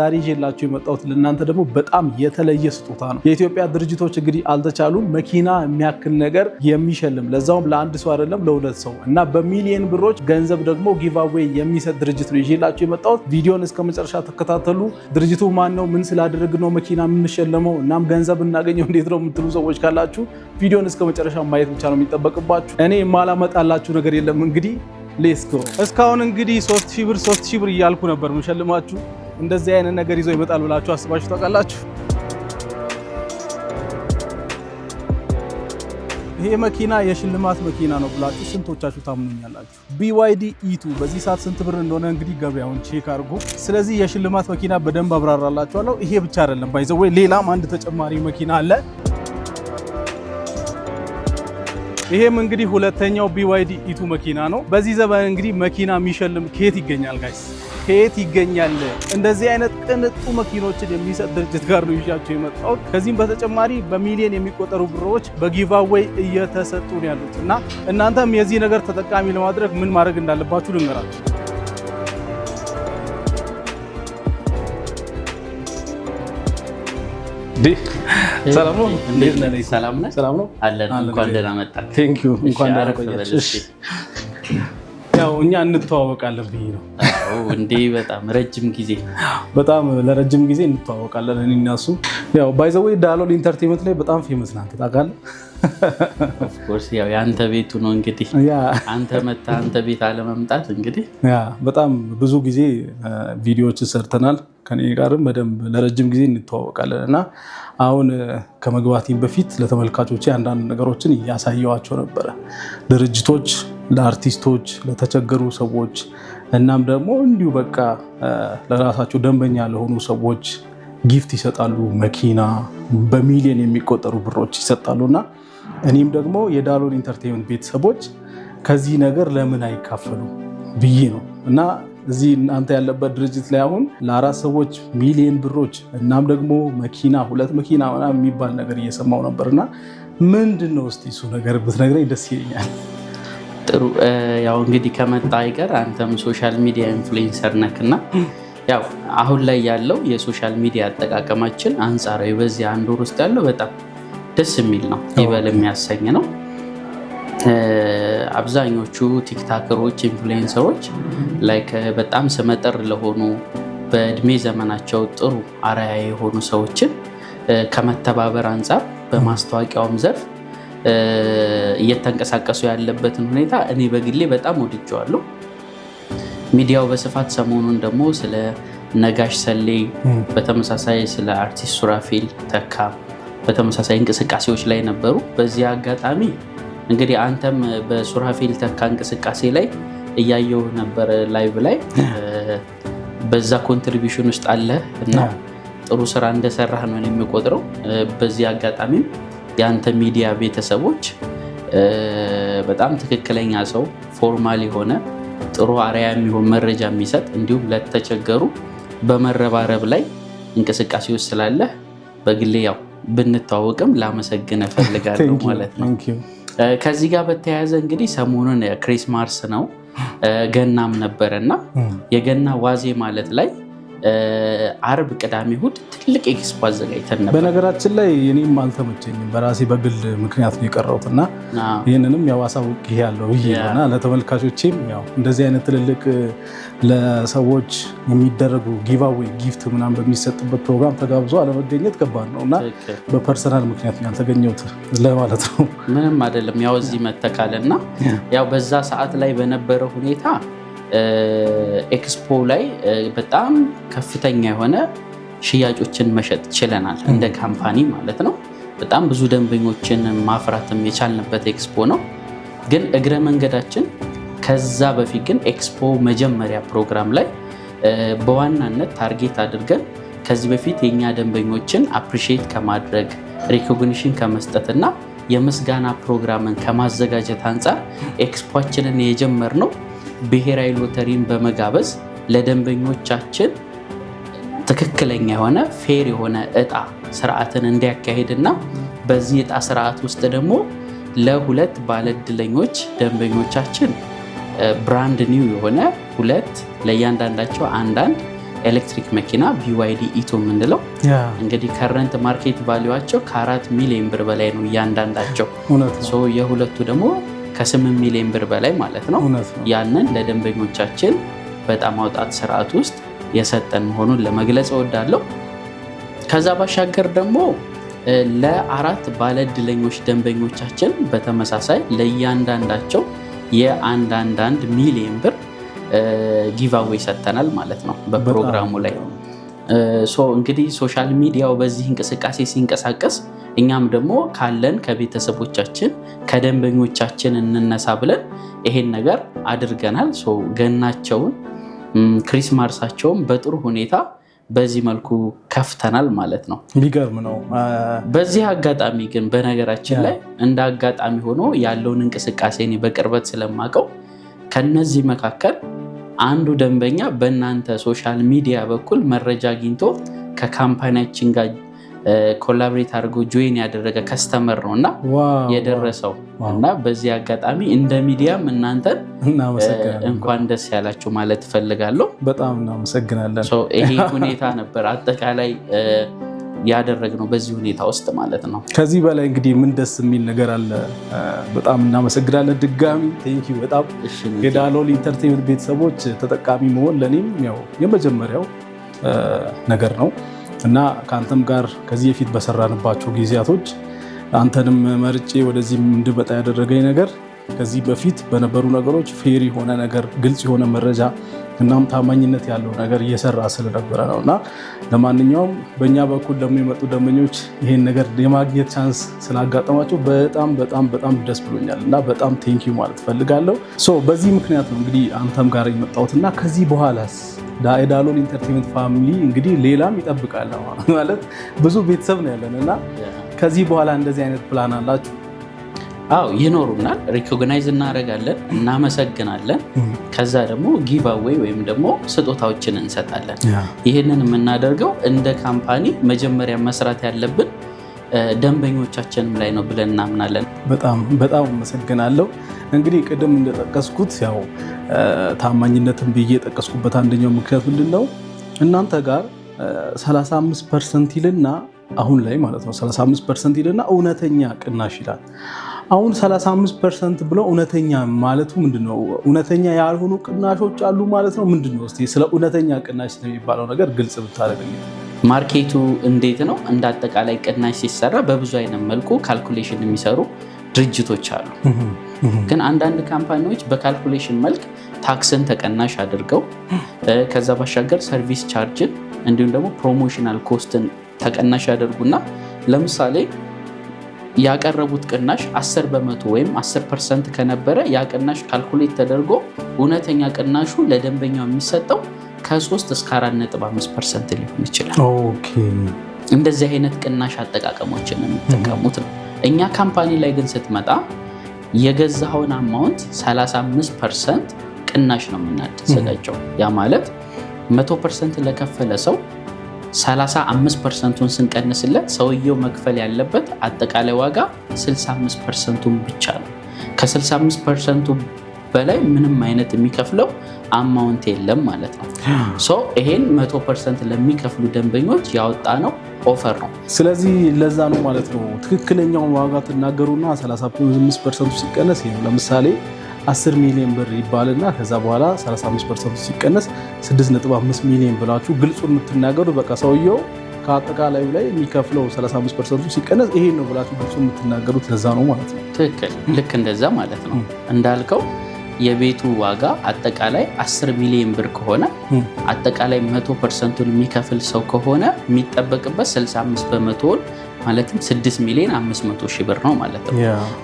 ዛሬ ይዤላችሁ የመጣሁት ለእናንተ ደግሞ በጣም የተለየ ስጦታ ነው። የኢትዮጵያ ድርጅቶች እንግዲህ አልተቻሉም መኪና የሚያክል ነገር የሚሸልም ለዛውም ለአንድ ሰው አይደለም ለሁለት ሰው እና በሚሊዮን ብሮች ገንዘብ ደግሞ ጊቭአዌይ የሚሰጥ ድርጅት ነው ይዤላችሁ የመጣሁት። ቪዲዮን እስከ መጨረሻ ተከታተሉ። ድርጅቱ ማን ነው? ምን ስላደረግ ነው መኪና የምንሸለመው? እናም ገንዘብ እናገኘው እንዴት ነው የምትሉ ሰዎች ካላችሁ ቪዲዮን እስከ መጨረሻ ማየት ብቻ ነው የሚጠበቅባችሁ። እኔ የማላመጣላችሁ ነገር የለም። እንግዲህ ሌትስ ጎ። እስካሁን እንግዲህ 3000 ብር እያልኩ ነበር የምሸልማችሁ። እንደዚህ አይነት ነገር ይዞ ይመጣል ብላችሁ አስባችሁ ታውቃላችሁ? ይሄ መኪና የሽልማት መኪና ነው ብላችሁ ስንቶቻችሁ ታምኑኛላችሁ? BYD E2 በዚህ ሰዓት ስንት ብር እንደሆነ እንግዲህ ገበያውን ቼክ አድርጉ። ስለዚህ የሽልማት መኪና በደንብ አብራራላችኋለሁ። ይሄ ብቻ አይደለም ባይ ዘ ወይ ሌላም አንድ ተጨማሪ መኪና አለ። ይሄም እንግዲህ ሁለተኛው BYD E2 መኪና ነው። በዚህ ዘመን እንግዲህ መኪና የሚሸልም ከየት ይገኛል ጋይስ? ከየት ይገኛል? እንደዚህ አይነት ቅንጡ መኪኖችን የሚሰጥ ድርጅት ጋር ነው ይዣቸው የመጣሁት። ከዚህም በተጨማሪ በሚሊዮን የሚቆጠሩ ብሮች በጊቭአዌይ እየተሰጡ ነው ያሉት እና እናንተም የዚህ ነገር ተጠቃሚ ለማድረግ ምን ማድረግ እንዳለባችሁ ልንገራችሁ። ሰላም ነው? እንዴት ነህ? ሰላም ነህ? ሰላም ነው አለን። እንኳን ደህና መጣህ። ቴንክ ዩ። እንኳን ደህና ቆያችሁ። ያው እኛ እንተዋወቃለን ብዬ ነው። እንዴ በጣም ረጅም ጊዜ በጣም ለረጅም ጊዜ እንተዋወቃለን እኔ እና እሱ። ያው ባይ ዘ ወይ ዳሎል ኢንተርቴይንመንት ላይ በጣም ፌመስ ናት ታውቃለህ? ኦፍ ኮርስ ያው ያንተ ቤቱ ነው እንግዲህ አንተ መጣ አንተ ቤት አለመምጣት እንግዲህ በጣም ብዙ ጊዜ ቪዲዮዎች ሰርተናል። ከኔ ጋርም በደንብ ለረጅም ጊዜ እንተዋወቃለን እና አሁን ከመግባቴም በፊት ለተመልካቾች አንዳንድ ነገሮችን እያሳየዋቸው ነበረ። ድርጅቶች ለአርቲስቶች፣ ለተቸገሩ ሰዎች እናም ደግሞ እንዲሁ በቃ ለራሳቸው ደንበኛ ለሆኑ ሰዎች ጊፍት ይሰጣሉ። መኪና በሚሊዮን የሚቆጠሩ ብሮች ይሰጣሉና እኔም ደግሞ የዳሎል ኢንተርቴይንመንት ቤተሰቦች ከዚህ ነገር ለምን አይካፈሉ ብዬ ነው እና እዚህ እናንተ ያለበት ድርጅት ላይ አሁን ለአራት ሰዎች ሚሊዮን ብሮች እናም ደግሞ መኪና 2 መኪና ምናምን የሚባል ነገር እየሰማው ነበርና ምንድን ነው እስቲ እሱ ነገር ብትነግረኝ ደስ ይለኛል። ጥሩ ያው እንግዲህ ከመጣ አይቀር አንተም ሶሻል ሚዲያ ኢንፍሉዌንሰር ነክና ያው አሁን ላይ ያለው የሶሻል ሚዲያ አጠቃቀማችን አንጻራዊ በዚህ አንድ ወር ውስጥ ያለው በጣም ደስ የሚል ነው፣ ይበል የሚያሰኝ ነው። አብዛኞቹ ቲክታከሮች፣ ኢንፍሉዌንሰሮች ላይክ በጣም ስመጥር ለሆኑ በእድሜ ዘመናቸው ጥሩ አርአያ የሆኑ ሰዎችን ከመተባበር አንጻር በማስታወቂያውም ዘርፍ እየተንቀሳቀሱ ያለበትን ሁኔታ እኔ በግሌ በጣም ወድጀዋለሁ። ሚዲያው በስፋት ሰሞኑን ደግሞ ስለ ነጋሽ ሰሌ በተመሳሳይ ስለ አርቲስት ሱራፌል ተካ በተመሳሳይ እንቅስቃሴዎች ላይ ነበሩ። በዚህ አጋጣሚ እንግዲህ አንተም በሱራፌል ተካ እንቅስቃሴ ላይ እያየው ነበር ላይቭ ላይ በዛ ኮንትሪቢዩሽን ውስጥ አለ እና ጥሩ ስራ እንደሰራህ ነው የሚቆጥረው። በዚህ አጋጣሚ የአንተ ሚዲያ ቤተሰቦች በጣም ትክክለኛ ሰው፣ ፎርማል የሆነ ጥሩ አርአያ የሚሆን መረጃ የሚሰጥ እንዲሁም ለተቸገሩ በመረባረብ ላይ እንቅስቃሴ ውስጥ ስላለ በግሌ ያው ብንተዋወቅም ላመሰግን እፈልጋለሁ ማለት ነው። ከዚህ ጋር በተያያዘ እንግዲህ ሰሞኑን ክሪስማስ ነው፣ ገናም ነበረና የገና ዋዜ ማለት ላይ አርብ፣ ቅዳሜ፣ እሑድ ትልቅ ኤክስፖ አዘጋጅተን ነበር። በነገራችን ላይ እኔም አልተመቸኝም በራሴ በግል ምክንያት ነው የቀረሁትና ይህንንም ያው አሳውቅ ያለው ይሄና ለተመልካቾቼም ያው እንደዚህ አይነት ትልልቅ ለሰዎች የሚደረጉ ጊቭአዌይ ጊፍት ምናምን በሚሰጥበት ፕሮግራም ተጋብዞ አለመገኘት ከባድ ነውና በፐርሰናል ምክንያት ነው ያልተገኘሁት ለማለት ነው። ምንም አይደለም። ያው እዚህ መተካለና ያው በዛ ሰዓት ላይ በነበረ ሁኔታ ኤክስፖ ላይ በጣም ከፍተኛ የሆነ ሽያጮችን መሸጥ ችለናል እንደ ካምፓኒ ማለት ነው። በጣም ብዙ ደንበኞችን ማፍራትም የቻልንበት ኤክስፖ ነው። ግን እግረ መንገዳችን ከዛ በፊት ግን ኤክስፖ መጀመሪያ ፕሮግራም ላይ በዋናነት ታርጌት አድርገን ከዚህ በፊት የኛ ደንበኞችን አፕሪሺየት ከማድረግ ሪኮግኒሽን ከመስጠትና የምስጋና ፕሮግራምን ከማዘጋጀት አንጻር ኤክስፖችንን የጀመርነው ብሔራዊ ሎተሪን በመጋበዝ ለደንበኞቻችን ትክክለኛ የሆነ ፌር የሆነ እጣ ስርዓትን እንዲያካሄድና በዚህ እጣ ስርዓት ውስጥ ደግሞ ለሁለት ባለእድለኞች ደንበኞቻችን ብራንድ ኒው የሆነ ሁለት ለእያንዳንዳቸው አንዳንድ ኤሌክትሪክ መኪና BYD ኢቶ የምንለው እንግዲህ ከረንት ማርኬት ቫሊዋቸው ከ4 ሚሊዮን ብር በላይ ነው እያንዳንዳቸው። የሁለቱ ደግሞ ከ8 ሚሊዮን ብር በላይ ማለት ነው። ያንን ለደንበኞቻችን በጣም ማውጣት ስርዓት ውስጥ የሰጠን መሆኑን ለመግለጽ እወዳለሁ። ከዛ ባሻገር ደግሞ ለአራት ባለእድለኞች ደንበኞቻችን በተመሳሳይ ለእያንዳንዳቸው የ1 ሚሊዮን ብር ጊቫዌይ ሰጥተናል ማለት ነው በፕሮግራሙ ላይ። እንግዲህ ሶሻል ሚዲያው በዚህ እንቅስቃሴ ሲንቀሳቀስ እኛም ደግሞ ካለን ከቤተሰቦቻችን ከደንበኞቻችን እንነሳ ብለን ይሄን ነገር አድርገናል። ገናቸውን ክሪስማሳቸውን በጥሩ ሁኔታ በዚህ መልኩ ከፍተናል ማለት ነው። የሚገርም ነው። በዚህ አጋጣሚ ግን በነገራችን ላይ እንደ አጋጣሚ ሆኖ ያለውን እንቅስቃሴ እኔ በቅርበት ስለማውቀው ከነዚህ መካከል አንዱ ደንበኛ በእናንተ ሶሻል ሚዲያ በኩል መረጃ አግኝቶ ከካምፓኒያችን ጋር ኮላቦሬት አድርጎ ጆይን ያደረገ ከስተመር ነው እና የደረሰው እና በዚህ አጋጣሚ እንደ ሚዲያም እናንተን እንኳን ደስ ያላችሁ ማለት እፈልጋለሁ። በጣም እናመሰግናለን። ይሄ ሁኔታ ነበር አጠቃላይ ያደረግነው በዚህ ሁኔታ ውስጥ ማለት ነው። ከዚህ በላይ እንግዲህ ምን ደስ የሚል ነገር አለ? በጣም እናመሰግናለን ድጋሚ ቴንኪው። በጣም የዳሎል ኢንተርቴይንመንት ቤተሰቦች ተጠቃሚ መሆን ለእኔም ያው የመጀመሪያው ነገር ነው እና ከአንተም ጋር ከዚህ በፊት በሰራንባቸው ጊዜያቶች አንተንም መርጬ ወደዚህ እንድመጣ ያደረገኝ ነገር ከዚህ በፊት በነበሩ ነገሮች ፌር የሆነ ነገር፣ ግልጽ የሆነ መረጃ እናም ታማኝነት ያለው ነገር እየሰራ ስለነበረ ነው እና ለማንኛውም በእኛ በኩል ደግሞ የመጡ ደንበኞች ይሄን ነገር የማግኘት ቻንስ ስላጋጠማቸው በጣም በጣም በጣም ደስ ብሎኛል እና በጣም ቴንኪው ማለት ፈልጋለሁ። በዚህ ምክንያት ነው እንግዲህ አንተም ጋር የመጣሁት እና ከዚህ በኋላስ የዳሎል ኢንተርቴይንመንት ፋሚሊ እንግዲህ ሌላም ይጠብቃል ማለት ብዙ ቤተሰብ ነው ያለን እና ከዚህ በኋላ እንደዚህ አይነት ፕላን አላችሁ? አዎ ይኖሩናል። ሪኮግናይዝ እናደርጋለን፣ እናመሰግናለን። ከዛ ደግሞ ጊቫዌይ ወይም ደግሞ ስጦታዎችን እንሰጣለን። ይህንን የምናደርገው እንደ ካምፓኒ መጀመሪያ መስራት ያለብን ደንበኞቻችንም ላይ ነው ብለን እናምናለን። በጣም በጣም አመሰግናለሁ። እንግዲህ ቅድም እንደጠቀስኩት ያው ታማኝነትን ብዬ የጠቀስኩበት አንደኛው ምክንያት ምንድን ነው? እናንተ ጋር 35% ይልና አሁን ላይ ማለት ነው 35% ይልና እውነተኛ ቅናሽ ይላል። አሁን 35% ብለው እውነተኛ ማለቱ ምንድነው? እውነተኛ ያልሆኑ ቅናሾች አሉ ማለት ነው ምንድነው? እስቲ ስለ እውነተኛ ቅናሽ ስለሚባለው ነገር ግልጽ ብታደርግልኝ። ማርኬቱ እንዴት ነው? እንደ አጠቃላይ ቅናሽ ሲሰራ በብዙ አይነት መልኩ ካልኩሌሽን የሚሰሩ ድርጅቶች አሉ። ግን አንዳንድ ካምፓኒዎች በካልኩሌሽን መልክ ታክስን ተቀናሽ አድርገው ከዛ ባሻገር ሰርቪስ ቻርጅን እንዲሁም ደግሞ ፕሮሞሽናል ኮስትን ተቀናሽ ያደርጉና ለምሳሌ ያቀረቡት ቅናሽ 10% ወይም 10% ከነበረ ያ ቅናሽ ካልኩሌት ተደርጎ እውነተኛ ቅናሹ ለደንበኛው የሚሰጠው ከ3 እስከ 4.5% ሊሆን ይችላል። እንደዚህ አይነት ቅናሽ አጠቃቀሞችን የሚጠቀሙት ነው። እኛ ካምፓኒ ላይ ግን ስትመጣ የገዛኸውን አማውንት 35% ቅናሽ ነው የምናዘጋጀው። ያ ማለት 100% ለከፈለ ሰው 35%ን ስንቀንስለት ሰውየው መክፈል ያለበት አጠቃላይ ዋጋ 65%ን ብቻ ነው። ከ65% በላይ ምንም አይነት የሚከፍለው አማውንት የለም ማለት ነው። ይሄን 100% ለሚከፍሉ ደንበኞች ያወጣ ነው ኦፈር ነው። ስለዚህ ለዛ ነው ማለት ነው ትክክለኛውን ዋጋ ትናገሩና 35% ሲቀነስ ይሄ ለምሳሌ 10 ሚሊዮን ብር ይባልና ከዛ በኋላ 35% ሲቀነስ 6.5 ሚሊዮን ብላችሁ ግልጹን የምትናገሩ በቃ ሰውየው ከአጠቃላዩ ላይ የሚከፍለው 35% ሲቀነስ ይሄን ነው ብላችሁ ግልጹን የምትናገሩት ለዛ ነው ማለት ነው። ትክክል፣ ልክ እንደዛ ማለት ነው። እንዳልከው የቤቱ ዋጋ አጠቃላይ 10 ሚሊዮን ብር ከሆነ አጠቃላይ 100%ን የሚከፍል ሰው ከሆነ የሚጠበቅበት 65% ማለትም 6,500,000 ብር ነው ማለት ነው።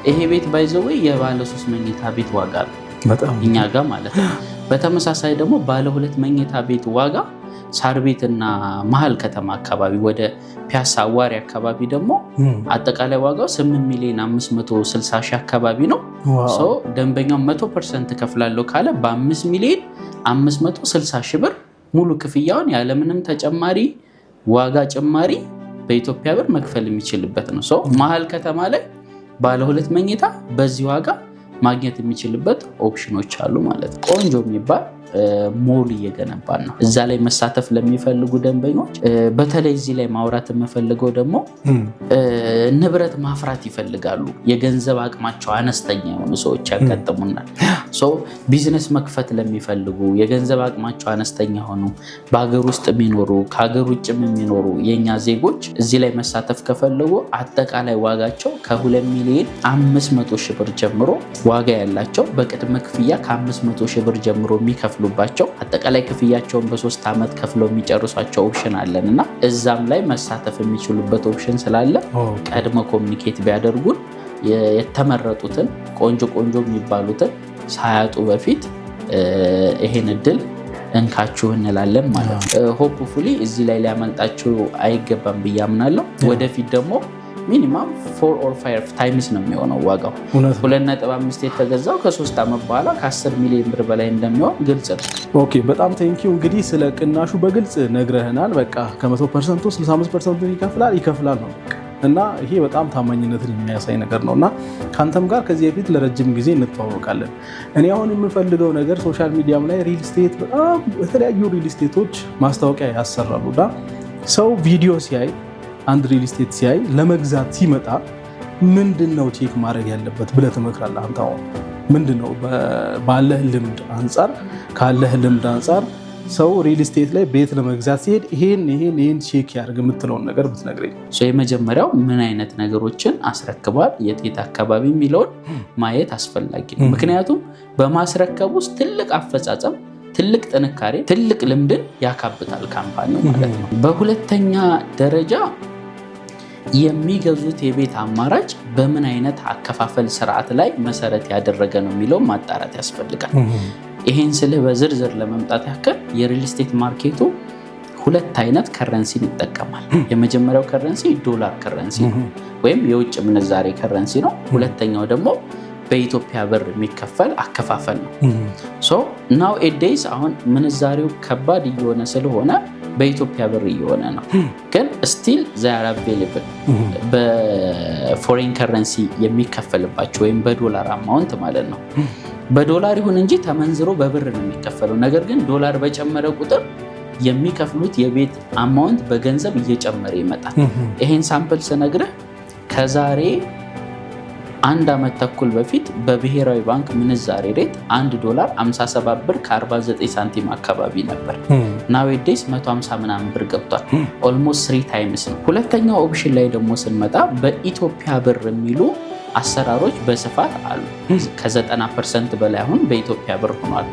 ይሄ ቤት ባይዘው የባለ 3 መኝታ ቤት ዋጋ ነው እኛ ጋር ማለት ነው። በተመሳሳይ ደግሞ ባለ 2 መኝታ ቤት ዋጋ ሳር ቤትና መሀል ከተማ አካባቢ ወደ ፒያሳ አዋሪ አካባቢ ደግሞ አጠቃላይ ዋጋው 8,560,000 አካባቢ ነው። ደንበኛው 100% ከፍላለሁ ካለ በ5,560,000 ብር ሙሉ ክፍያውን ያለምንም ተጨማሪ ዋጋ ጭማሪ በኢትዮጵያ ብር መክፈል የሚችልበት ነው። መሀል ከተማ ላይ ባለ 2 መኝታ በዚህ ዋጋ ማግኘት የሚችልበት ኦፕሽኖች አሉ ማለት ነው። ቆንጆ የሚባል ሞል እየገነባን ነው። እዛ ላይ መሳተፍ ለሚፈልጉ ደንበኞች በተለይ እዚህ ላይ ማውራት የምፈልገው ደግሞ ንብረት ማፍራት ይፈልጋሉ። የገንዘብ አቅማቸው አነስተኛ የሆኑ ሰዎች ያጋጥሙናል። ቢዝነስ መክፈት ለሚፈልጉ የገንዘብ አቅማቸው አነስተኛ ሆኑ በሀገር ውስጥ የሚኖሩ ከሀገር ውጭም የሚኖሩ የኛ ዜጎች እዚህ ላይ መሳተፍ ከፈለጉ አጠቃላይ ዋጋቸው ከ2,500,000 ብር ጀምሮ ዋጋ ያላቸው በቅድመ ክፍያ ከ500,000 ብር ጀምሮ የሚከፍሉባቸው አጠቃላይ ክፍያቸውን በ3 ዓመት ከፍለው የሚጨርሷቸው ኦፕሽን አለን እና እዛም ላይ መሳተፍ የሚችሉበት ኦፕሽን ስላለ ቀድመ ኮሚኒኬት ቢያደርጉን የተመረጡትን ቆንጆ የሚባሉትን ሳያጡ በፊት ይሄን እድል እንካችሁ እንላለን ማለት ነው። ሆፕፉሊ እዚህ ላይ ሊያመልጣችሁ አይገባም ብዬ አምናለሁ። ወደፊት ደግሞ ሚኒማም 4 or 5 ታይምስ ነው የሚሆነው ዋጋው 2.5 የተገዛው ከ3 ዓመት በኋላ ከ10 ሚሊዮን ብር በላይ እንደሚሆን ግልጽ ነው። ኦኬ በጣም ቴንኪው። እንግዲህ ስለ ቅናሹ በግልጽ ነግረህናል። በቃ ከ100% 65% ይከፍላል ነው እና ይሄ በጣም ታማኝነትን የሚያሳይ ነገር ነው እና ከአንተም ጋር ከዚህ በፊት ለረጅም ጊዜ እንተዋወቃለን። እኔ አሁን የምፈልገው ነገር ሶሻል ሚዲያም ላይ ሪል ስቴት በጣም የተለያዩ ሪል ስቴቶች ማስታወቂያ ያሰራሉ እና ሰው ቪዲዮ ሲያይ አንድ ሪል ስቴት ሲያይ ለመግዛት ሲመጣ ምንድነው ቼክ ማድረግ ያለበት ብለህ ትመክራለህ? አንተ አሁን ምንድነው ባለህ ልምድ አንጻር ካለህ ልምድ አንጻር ሰው ሪል ስቴት ላይ ቤት ለመግዛት ሲሄድ ይሄን ቼክ ያድርግ የምትለውን ነገር ብትነግረኝ። የመጀመሪያው ምን አይነት ነገሮችን አስረክቧል፣ የት አካባቢ የሚለውን ማየት አስፈላጊ ነው። ምክንያቱም በማስረከብ ውስጥ ትልቅ አፈጻጸም፣ ትልቅ ጥንካሬ፣ ትልቅ ልምድን ያካብታል ካምፓኒው ማለት ነው። በሁለተኛ ደረጃ የሚገዙት የቤት አማራጭ በምን አይነት አከፋፈል ስርዓት ላይ መሰረት ያደረገ ነው የሚለው ማጣራት ያስፈልጋል። ይሄን ስልህ በዝርዝር ለመምጣት ያክል የሪል ስቴት ማርኬቱ 2 አይነት ከረንሲን ይጠቀማል። የመጀመሪያው ከረንሲ ዶላር ከረንሲ ወይም የውጭ ምንዛሬ ከረንሲ ነው። ሁለተኛው ደግሞ በኢትዮጵያ ብር የሚከፈል አከፋፈል ነው። ናው ኤዴይስ አሁን ምንዛሬው ከባድ እየሆነ ስለሆነ በኢትዮጵያ ብር እየሆነ ነው። ግን ስቲል ዛር አቬሌብል በፎሬን ከረንሲ የሚከፈልባቸው ወይም በዶላር አማውንት ማለት ነው። በዶላር ይሁን እንጂ ተመንዝሮ በብር ነው የሚከፈለው። ነገር ግን ዶላር በጨመረ ቁጥር የሚከፍሉት የቤት አማውንት በገንዘብ እየጨመረ ይመጣል። ይሄን ሳምፕል ስነግርህ ከዛሬ 1 ዓመት ተኩል በፊት በብሔራዊ ባንክ ምንዛሬ ሬት $1 57 ብር ከ49 ሳንቲም አካባቢ ነበር። ናዌዴስ 150 ምናምን ብር ገብቷል። ኦልሞስት 3 ታይምስ ነው። ሁለተኛው ኦፕሽን ላይ ደግሞ ስንመጣ በኢትዮጵያ ብር የሚሉ አሰራሮች በስፋት አሉ። ከ90% በላይ አሁን በኢትዮጵያ ብር ሆኗል።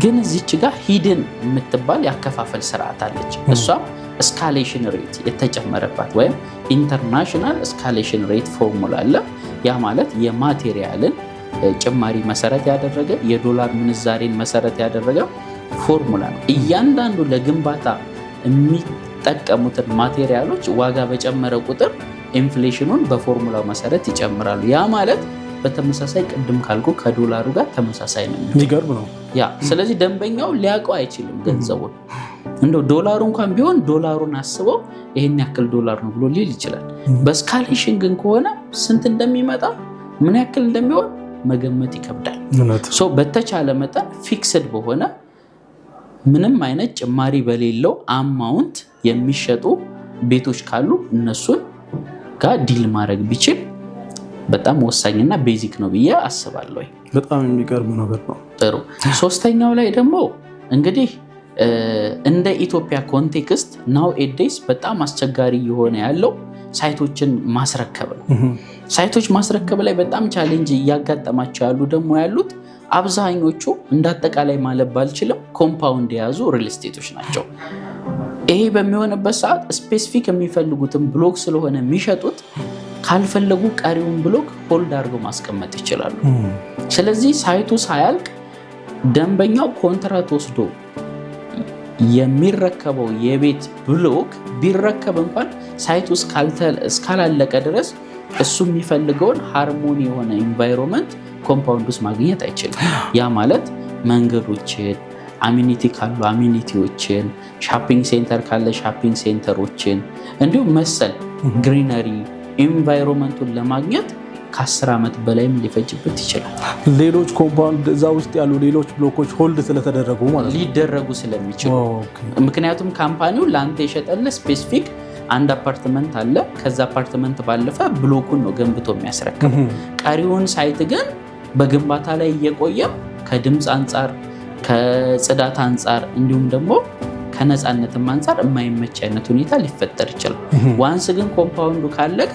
ግን እዚች ጋር ሂድን የምትባል ያከፋፈል ስርዓት አለች። እሷም እስካሌሽን ሬት የተጨመረባት ወይም ኢንተርናሽናል እስካሌሽን ሬት ፎርሙላ አለ። ያ ማለት የማቴሪያልን ጭማሪ መሰረት ያደረገ የዶላር ምንዛሬን መሰረት ያደረገ ፎርሙላ ነው። እያንዳንዱ ለግንባታ የሚጠቀሙትን ማቴሪያሎች ዋጋ በጨመረ ቁጥር ኢንፍሌሽኑን በፎርሙላው መሰረት ይጨምራሉ። ያ ማለት በተመሳሳይ ቅድም ካልኩ ከዶላሩ ጋር ተመሳሳይ ነው። የሚገርም ነው። ያ ስለዚህ ደንበኛው ሊያውቀው አይችልም ገንዘቡን። እንደው ዶላሩ እንኳን ቢሆን ዶላሩን አስበው ይሄን ያክል ዶላር ነው ብሎ ሊል ይችላል። በስካሌሽን ግን ከሆነ ስንት እንደሚመጣ ምን ያክል እንደሚሆን መገመት ይከብዳል። በተቻለ መጠን ፊክስድ በሆነ ምንም አይነት ጭማሪ በሌለው አማውንት የሚሸጡ ቤቶች ካሉ እነሱን ጋር ዲል ማድረግ ቢችል በጣም ወሳኝና ቤዚክ ነው ብዬ አስባለሁ። በጣም የሚገርም ነገር ነው። ጥሩ። ሶስተኛው ላይ ደግሞ እንግዲህ እንደ ኢትዮጵያ ኮንቴክስት ናው ኤዴይስ በጣም አስቸጋሪ የሆነ ያለው ሳይቶችን ማስረከብ ነው። ሳይቶች ማስረከብ ላይ በጣም ቻሌንጅ እያጋጠማቸው ያሉ ደግሞ ያሉት አብዛኞቹ እንዳጠቃላይ ማለት ባልችልም ኮምፓውንድ የያዙ ሪል ስቴቶች ናቸው። ይሄ በሚሆንበት ሰዓት ስፔሲፊክ የሚፈልጉትን ብሎክ ስለሆነ የሚሸጡት ካልፈለጉ ቀሪውን ብሎክ ሆልድ አድርገው ማስቀመጥ ይችላሉ። ስለዚህ ሳይቱ ሳያልቅ ደንበኛው ኮንትራት ወስዶ የሚረከበው የቤት ብሎክ ቢረከብ እንኳን ሳይቱ እስካላለቀ ድረስ እሱ የሚፈልገውን ሃርሞኒ የሆነ ኢንቫይሮንመንት ኮምፓውንድ ውስጥ ማግኘት አይችልም። ያ ማለት መንገዶችን፣ አሚኒቲ ካሉ አሚኒቲዎችን፣ ሻፒንግ ሴንተር ካለ ሻፒንግ ሴንተሮችን እንዲሁም መሰል ግሪነሪ ኢንቫይሮንመንቱን ለማግኘት ከ10 ዓመት በላይም ሊፈጅበት ይችላል። ሌሎች ኮምፓውንድ እዛ ውስጥ ያሉ ሌሎች ብሎኮች ሆልድ ስለተደረጉ ማለት ሊደረጉ ስለሚችሉ ምክንያቱም ካምፓኒው ለአንተ የሸጠልህ ስፔሲፊክ አንድ አፓርትመንት አለ። ከዛ አፓርትመንት ባለፈ ብሎኩን ነው ገንብቶ የሚያስረክብ። ቀሪውን ሳይት ግን በግንባታ ላይ እየቆየም ከድምፅ አንጻር ከጽዳት አንጻር እንዲሁም ደግሞ ከነፃነትም አንጻር የማይመች አይነት ሁኔታ ሊፈጠር ይችላል። ዋንስ ግን ኮምፓውንዱ ካለቀ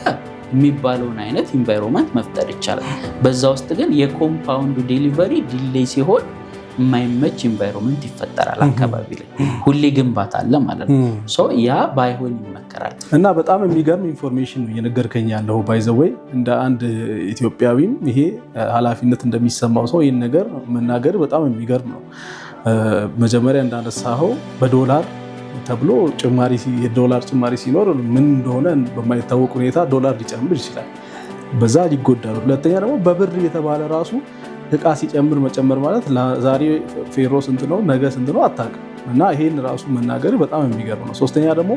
የሚባለውን አይነት ኢንቫይሮንመንት መፍጠር ይቻላል። በዛ ውስጥ ግን የኮምፓውንዱ ዴሊቨሪ ዲሌይ ሲሆን የማይመች ኢንቫይሮንመንት ይፈጠራል። አካባቢ ላይ ሁሌ ግንባታ አለ ማለት ነው። ያ ባይሆን ይመከራል። እና በጣም የሚገርም ኢንፎርሜሽን ነው እየነገርከኝ ያለው። ባይ ዘ ዌይ እንደ አንድ ኢትዮጵያዊም ይሄ ኃላፊነት እንደሚሰማው ሰው ይህን ነገር መናገር በጣም የሚገርም ነው። መጀመሪያ እንዳነሳኸው በዶላር ተብሎ የዶላር ጭማሪ ሲኖር ምን እንደሆነ በማይታወቅ ሁኔታ ዶላር ሊጨምር ይችላል፣ በዛ ሊጎዳሉ። ሁለተኛ ደግሞ በብር የተባለ ራሱ እቃ ሲጨምር መጨመር ማለት ዛሬ ፌሮ ስንት ነው ነገ ስንት ነው አታውቅም። እና ይሄን ራሱ መናገር በጣም የሚገርም ነው። ሶስተኛ ደግሞ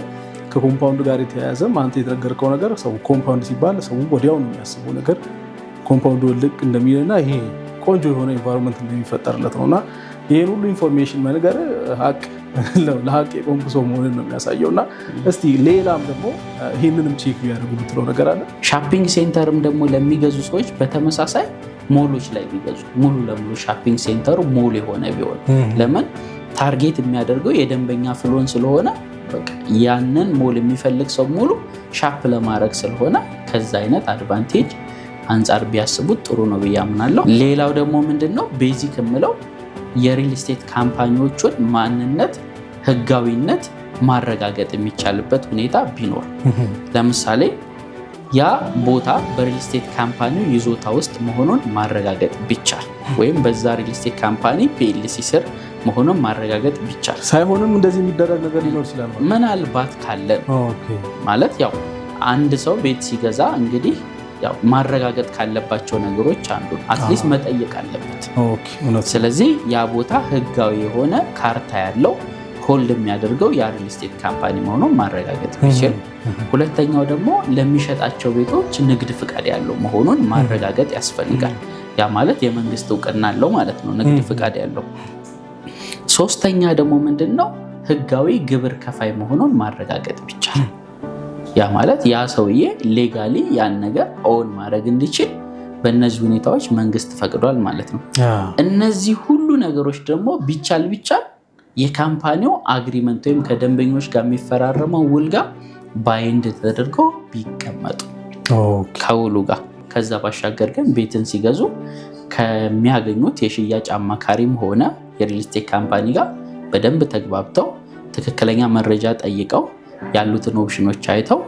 ከኮምፓውንድ ጋር የተያያዘም አንተ የተነገርከው ነገር ሰው ኮምፓውንድ ሲባል ሰው ወዲያው ነው የሚያስበው ነገር ኮምፓውንዱ ልቅ እንደሚልና ይሄ ቆንጆ የሆነ ኢንቫይሮንመንት እንደሚፈጠርለት ነው። እና ይህን ሁሉ ኢንፎርሜሽን መንገር ለሀቅ የቆምኩ ሰው መሆንን ነው የሚያሳየው። እና እስቲ ሌላም ደግሞ ይህንንም ቼክ ቢያደርጉ ብትለው ነገር አለ። ሻፒንግ ሴንተርም ደግሞ ለሚገዙ ሰዎች በተመሳሳይ ሞሎች ላይ ቢገዙ ሙሉ ለሙሉ ሻፒንግ ሴንተሩ ሞል የሆነ ቢሆን ለምን ታርጌት የሚያደርገው የደንበኛ ፍሎን ስለሆነ ያንን ሞል የሚፈልግ ሰው ሙሉ ሻፕ ለማድረግ ስለሆነ ከዛ አይነት አድቫንቴጅ አንጻር ቢያስቡት ጥሩ ነው ብዬ አምናለሁ። ሌላው ደግሞ ምንድነው ቤዚክ የምለው የሪል ስቴት ካምፓኒዎቹን ማንነት ህጋዊነት ማረጋገጥ የሚቻልበት ሁኔታ ቢኖር ለምሳሌ ያ ቦታ በሪል ስቴት ካምፓኒው ይዞታ ውስጥ መሆኑን ማረጋገጥ ቢቻል ወይም በዛ ሪል ስቴት ካምፓኒ ፒኤልሲ ስር መሆኑን ማረጋገጥ ቢቻል ሳይሆንም እንደዚህ የሚደረግ ነገር ሊኖር ይችላል። ምናልባት ካለ ማለት ያው አንድ ሰው ቤት ሲገዛ እንግዲህ ያው ማረጋገጥ ካለባቸው ነገሮች አንዱ አትሊስት መጠየቅ አለበት። ስለዚህ ያ ቦታ ህጋዊ የሆነ ካርታ ያለው ሆልድ የሚያደርገው የሪል ስቴት ካምፓኒ መሆኑን ማረጋገጥ ቢችል፣ ሁለተኛው ደግሞ ለሚሸጣቸው ቤቶች ንግድ ፍቃድ ያለው መሆኑን ማረጋገጥ ያስፈልጋል። ያ ማለት የመንግስት እውቅና አለው ማለት ነው፣ ንግድ ፍቃድ ያለው። ሶስተኛ ደግሞ ምንድነው ህጋዊ ግብር ከፋይ መሆኑን ማረጋገጥ ቢቻል፣ ያ ማለት ያ ሰውዬ ሌጋሊ ያን ነገር ኦን ማድረግ እንዲችል በእነዚህ ሁኔታዎች መንግስት ፈቅዷል ማለት ነው። እነዚህ ሁሉ ነገሮች ደግሞ ቢቻል የካምፓኒው አግሪመንት ወይም ከደንበኞች ጋር የሚፈራረመው ውል ጋር ባይንድ ተደርገው ቢቀመጡ ከውሉ ጋር። ከዛ ባሻገር ግን ቤትን ሲገዙ ከሚያገኙት የሽያጭ አማካሪም ሆነ የሪል ስቴት ካምፓኒ ጋር በደንብ ተግባብተው ትክክለኛ መረጃ ጠይቀው ያሉትን ኦፕሽኖች አይተው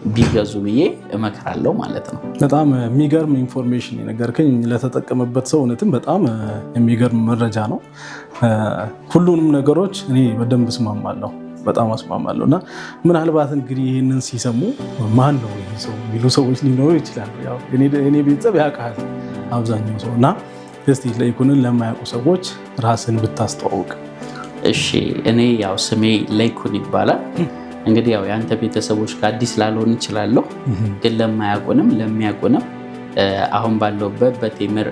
ቢገዙ ብዬ እመክራለሁ ማለት ነው። በጣም የሚገርም ኢንፎርሜሽን የነገርከኝ፣ ለተጠቀመበት ሰው እውነትም በጣም የሚገርም መረጃ ነው። ሁሉንም ነገሮች እኔ በደንብ እስማማለሁ፣ በጣም አስማማለሁ። እና ምናልባት እንግዲህ ይህንን ሲሰሙ ማን ነው ይህ ሰው የሚሉ ሰዎች ሊኖሩ ይችላሉ። እኔ ቤተሰብ ያውቃል አብዛኛው ሰው። እና እስቲ ለይኩንን ለማያውቁ ሰዎች ራስን ብታስተዋውቅ። እሺ፣ እኔ ያው ስሜ ለይኩን ይባላል። እንግዲህ ያው የአንተ ቤተሰቦች ከአዲስ ላልሆን ይችላለሁ፣ ግን ለማያውቁንም ለሚያውቁንም አሁን ባለውበት በቴምር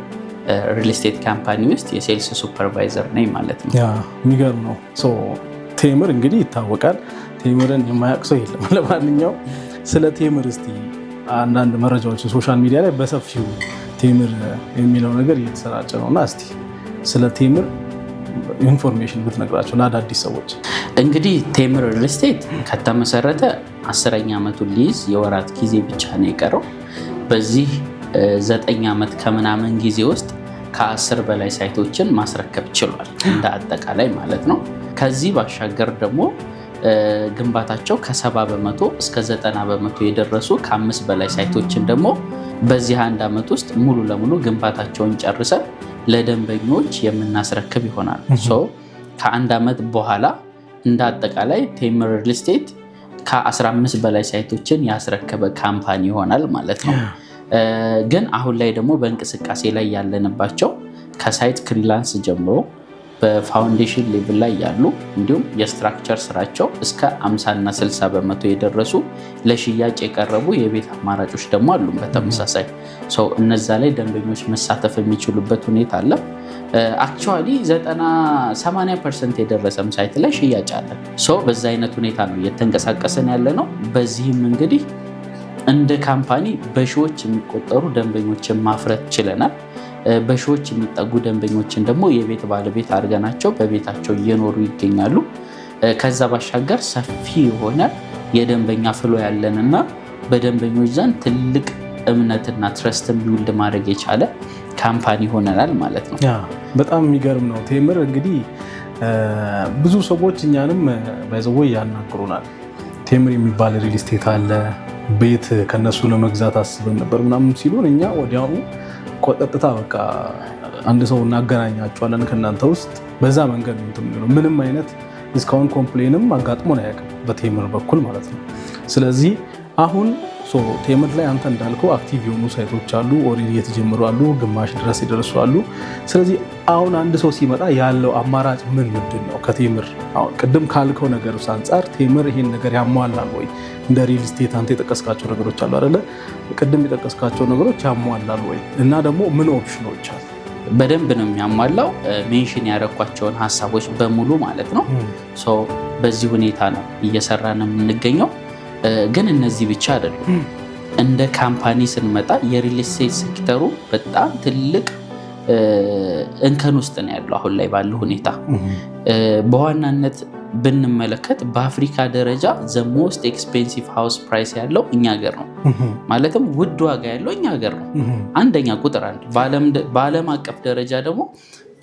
ሪል ስቴት ካምፓኒ ውስጥ የሴልስ ሱፐርቫይዘር ነኝ ማለት ነው። የሚገርም ነው። ቴምር እንግዲህ ይታወቃል። ቴምርን የማያውቅ ሰው የለም። ለማንኛውም ስለ ቴምር እስቲ አንዳንድ መረጃዎች ሶሻል ሚዲያ ላይ በሰፊው ቴምር የሚለው ነገር እየተሰራጨ ነው እና እስቲ ስለ ቴምር ኢንፎርሜሽን ብትነግራቸው ለአዳዲስ ሰዎች። እንግዲህ ቴምር ሪል ስቴት ከተመሰረተ 10ኛ ዓመቱን ሊይዝ የወራት ጊዜ ብቻ ነው የቀረው። በዚህ 9 ዓመት ከምናምን ጊዜ ውስጥ ከ10 በላይ ሳይቶችን ማስረከብ ችሏል፣ እንደ አጠቃላይ ማለት ነው። ከዚህ ባሻገር ደግሞ ግንባታቸው ከ70 በመቶ እስከ 90 በመቶ የደረሱ ከ5 በላይ ሳይቶችን ደግሞ በዚህ 1 ዓመት ውስጥ ሙሉ ለሙሉ ግንባታቸውን ጨርሰን ለደንበኞች የምናስረክብ ይሆናል። ከ1 ዓመት በኋላ እንደ አጠቃላይ ቴምር ሪል ስቴት ከ15 በላይ ሳይቶችን ያስረከበ ካምፓኒ ይሆናል ማለት ነው። ግን አሁን ላይ ደግሞ በእንቅስቃሴ ላይ ያለንባቸው ከሳይት ክሊራንስ ጀምሮ በፋውንዴሽን ሌቭል ላይ ያሉ እንዲሁም የስትራክቸር ስራቸው እስከ 50 እና 60 በመቶ የደረሱ ለሽያጭ የቀረቡ የቤት አማራጮች ደግሞ አሉ። በተመሳሳይ እነዛ ላይ ደንበኞች መሳተፍ የሚችሉበት ሁኔታ አለ። አክቹዋሊ 90-80% የደረሰም ሳይት ላይ ሽያጭ አለ። በዛ አይነት ሁኔታ ነው እየተንቀሳቀሰን ያለ ነው። በዚህም እንግዲህ እንደ ካምፓኒ በሺዎች የሚቆጠሩ ደንበኞችን ማፍረት ችለናል። በሺዎች የሚጠጉ ደንበኞችን ደግሞ የቤት ባለቤት አድርገናቸው በቤታቸው እየኖሩ ይገኛሉ። ከዛ ባሻገር ሰፊ የሆነ የደንበኛ ፍሎ ያለንና በደንበኞች ዘንድ ትልቅ እምነትና ትረስትን ቢውልድ ማድረግ የቻለ ካምፓኒ ሆነናል ማለት ነው። በጣም የሚገርም ነው። ቴምር እንግዲህ ብዙ ሰዎች እኛንም ባይዘው ያናግሩናል። ቴምር የሚባል ሪል ስቴት አለ፣ ቤት ከነሱ ለመግዛት አስበን ነበር ምናምን ሲሉን እኛ ወዲያውኑ ቆጠጥታ በቃ አንድ ሰው እናገናኛቸዋለን ከእናንተ ውስጥ በዛ መንገድ ነው። ምንም አይነት እስካሁን ኮምፕሌንም አጋጥሞን አያውቅም በቴምር በኩል ማለት ነው። ስለዚህ አሁን ቴምር ላይ አንተ እንዳልከው አክቲቭ የሆኑ ሳይቶች አሉ፣ ኦልሬዲ የተጀመሩ አሉ፣ ግማሽ ድረስ የደረሱ አሉ። ስለዚህ አሁን አንድ ሰው ሲመጣ ያለው አማራጭ ምንድን ነው? ከቴምር አሁን ቅድም ካልከው ነገር አንጻር ቴምር ይሄን ነገር ያሟላል ወይ? እንደ ሪል ስቴት አንተ የጠቀስካቸው ነገሮች አሉ አይደለ? ቅድም የጠቀስካቸው ነገሮች ያሟላል ወይ? እና ደግሞ ምን ኦፕሽኖች አሉ? በደንብ ነው የሚያሟላው። ሜንሽን ያደረኳቸውን ሀሳቦች በሙሉ ማለት ነው። በዚህ ሁኔታ ነው እየሰራን የምንገኘው። ግን እነዚህ ብቻ አይደሉም። እንደ ካምፓኒ ስንመጣ የሪል ስቴት ሴክተሩ በጣም ትልቅ እንከን ውስጥ ነው ያለው አሁን ላይ ባለው ሁኔታ። በዋናነት ብንመለከት በአፍሪካ ደረጃ ዘ ሞስት ኤክስፔንሲቭ ሃውስ ፕራይስ ያለው እኛ ሀገር ነው። ማለትም ውድ ዋጋ ያለው እኛ ሀገር ነው። አንደኛ ቁጥር 1። በዓለም አቀፍ ደረጃ ደግሞ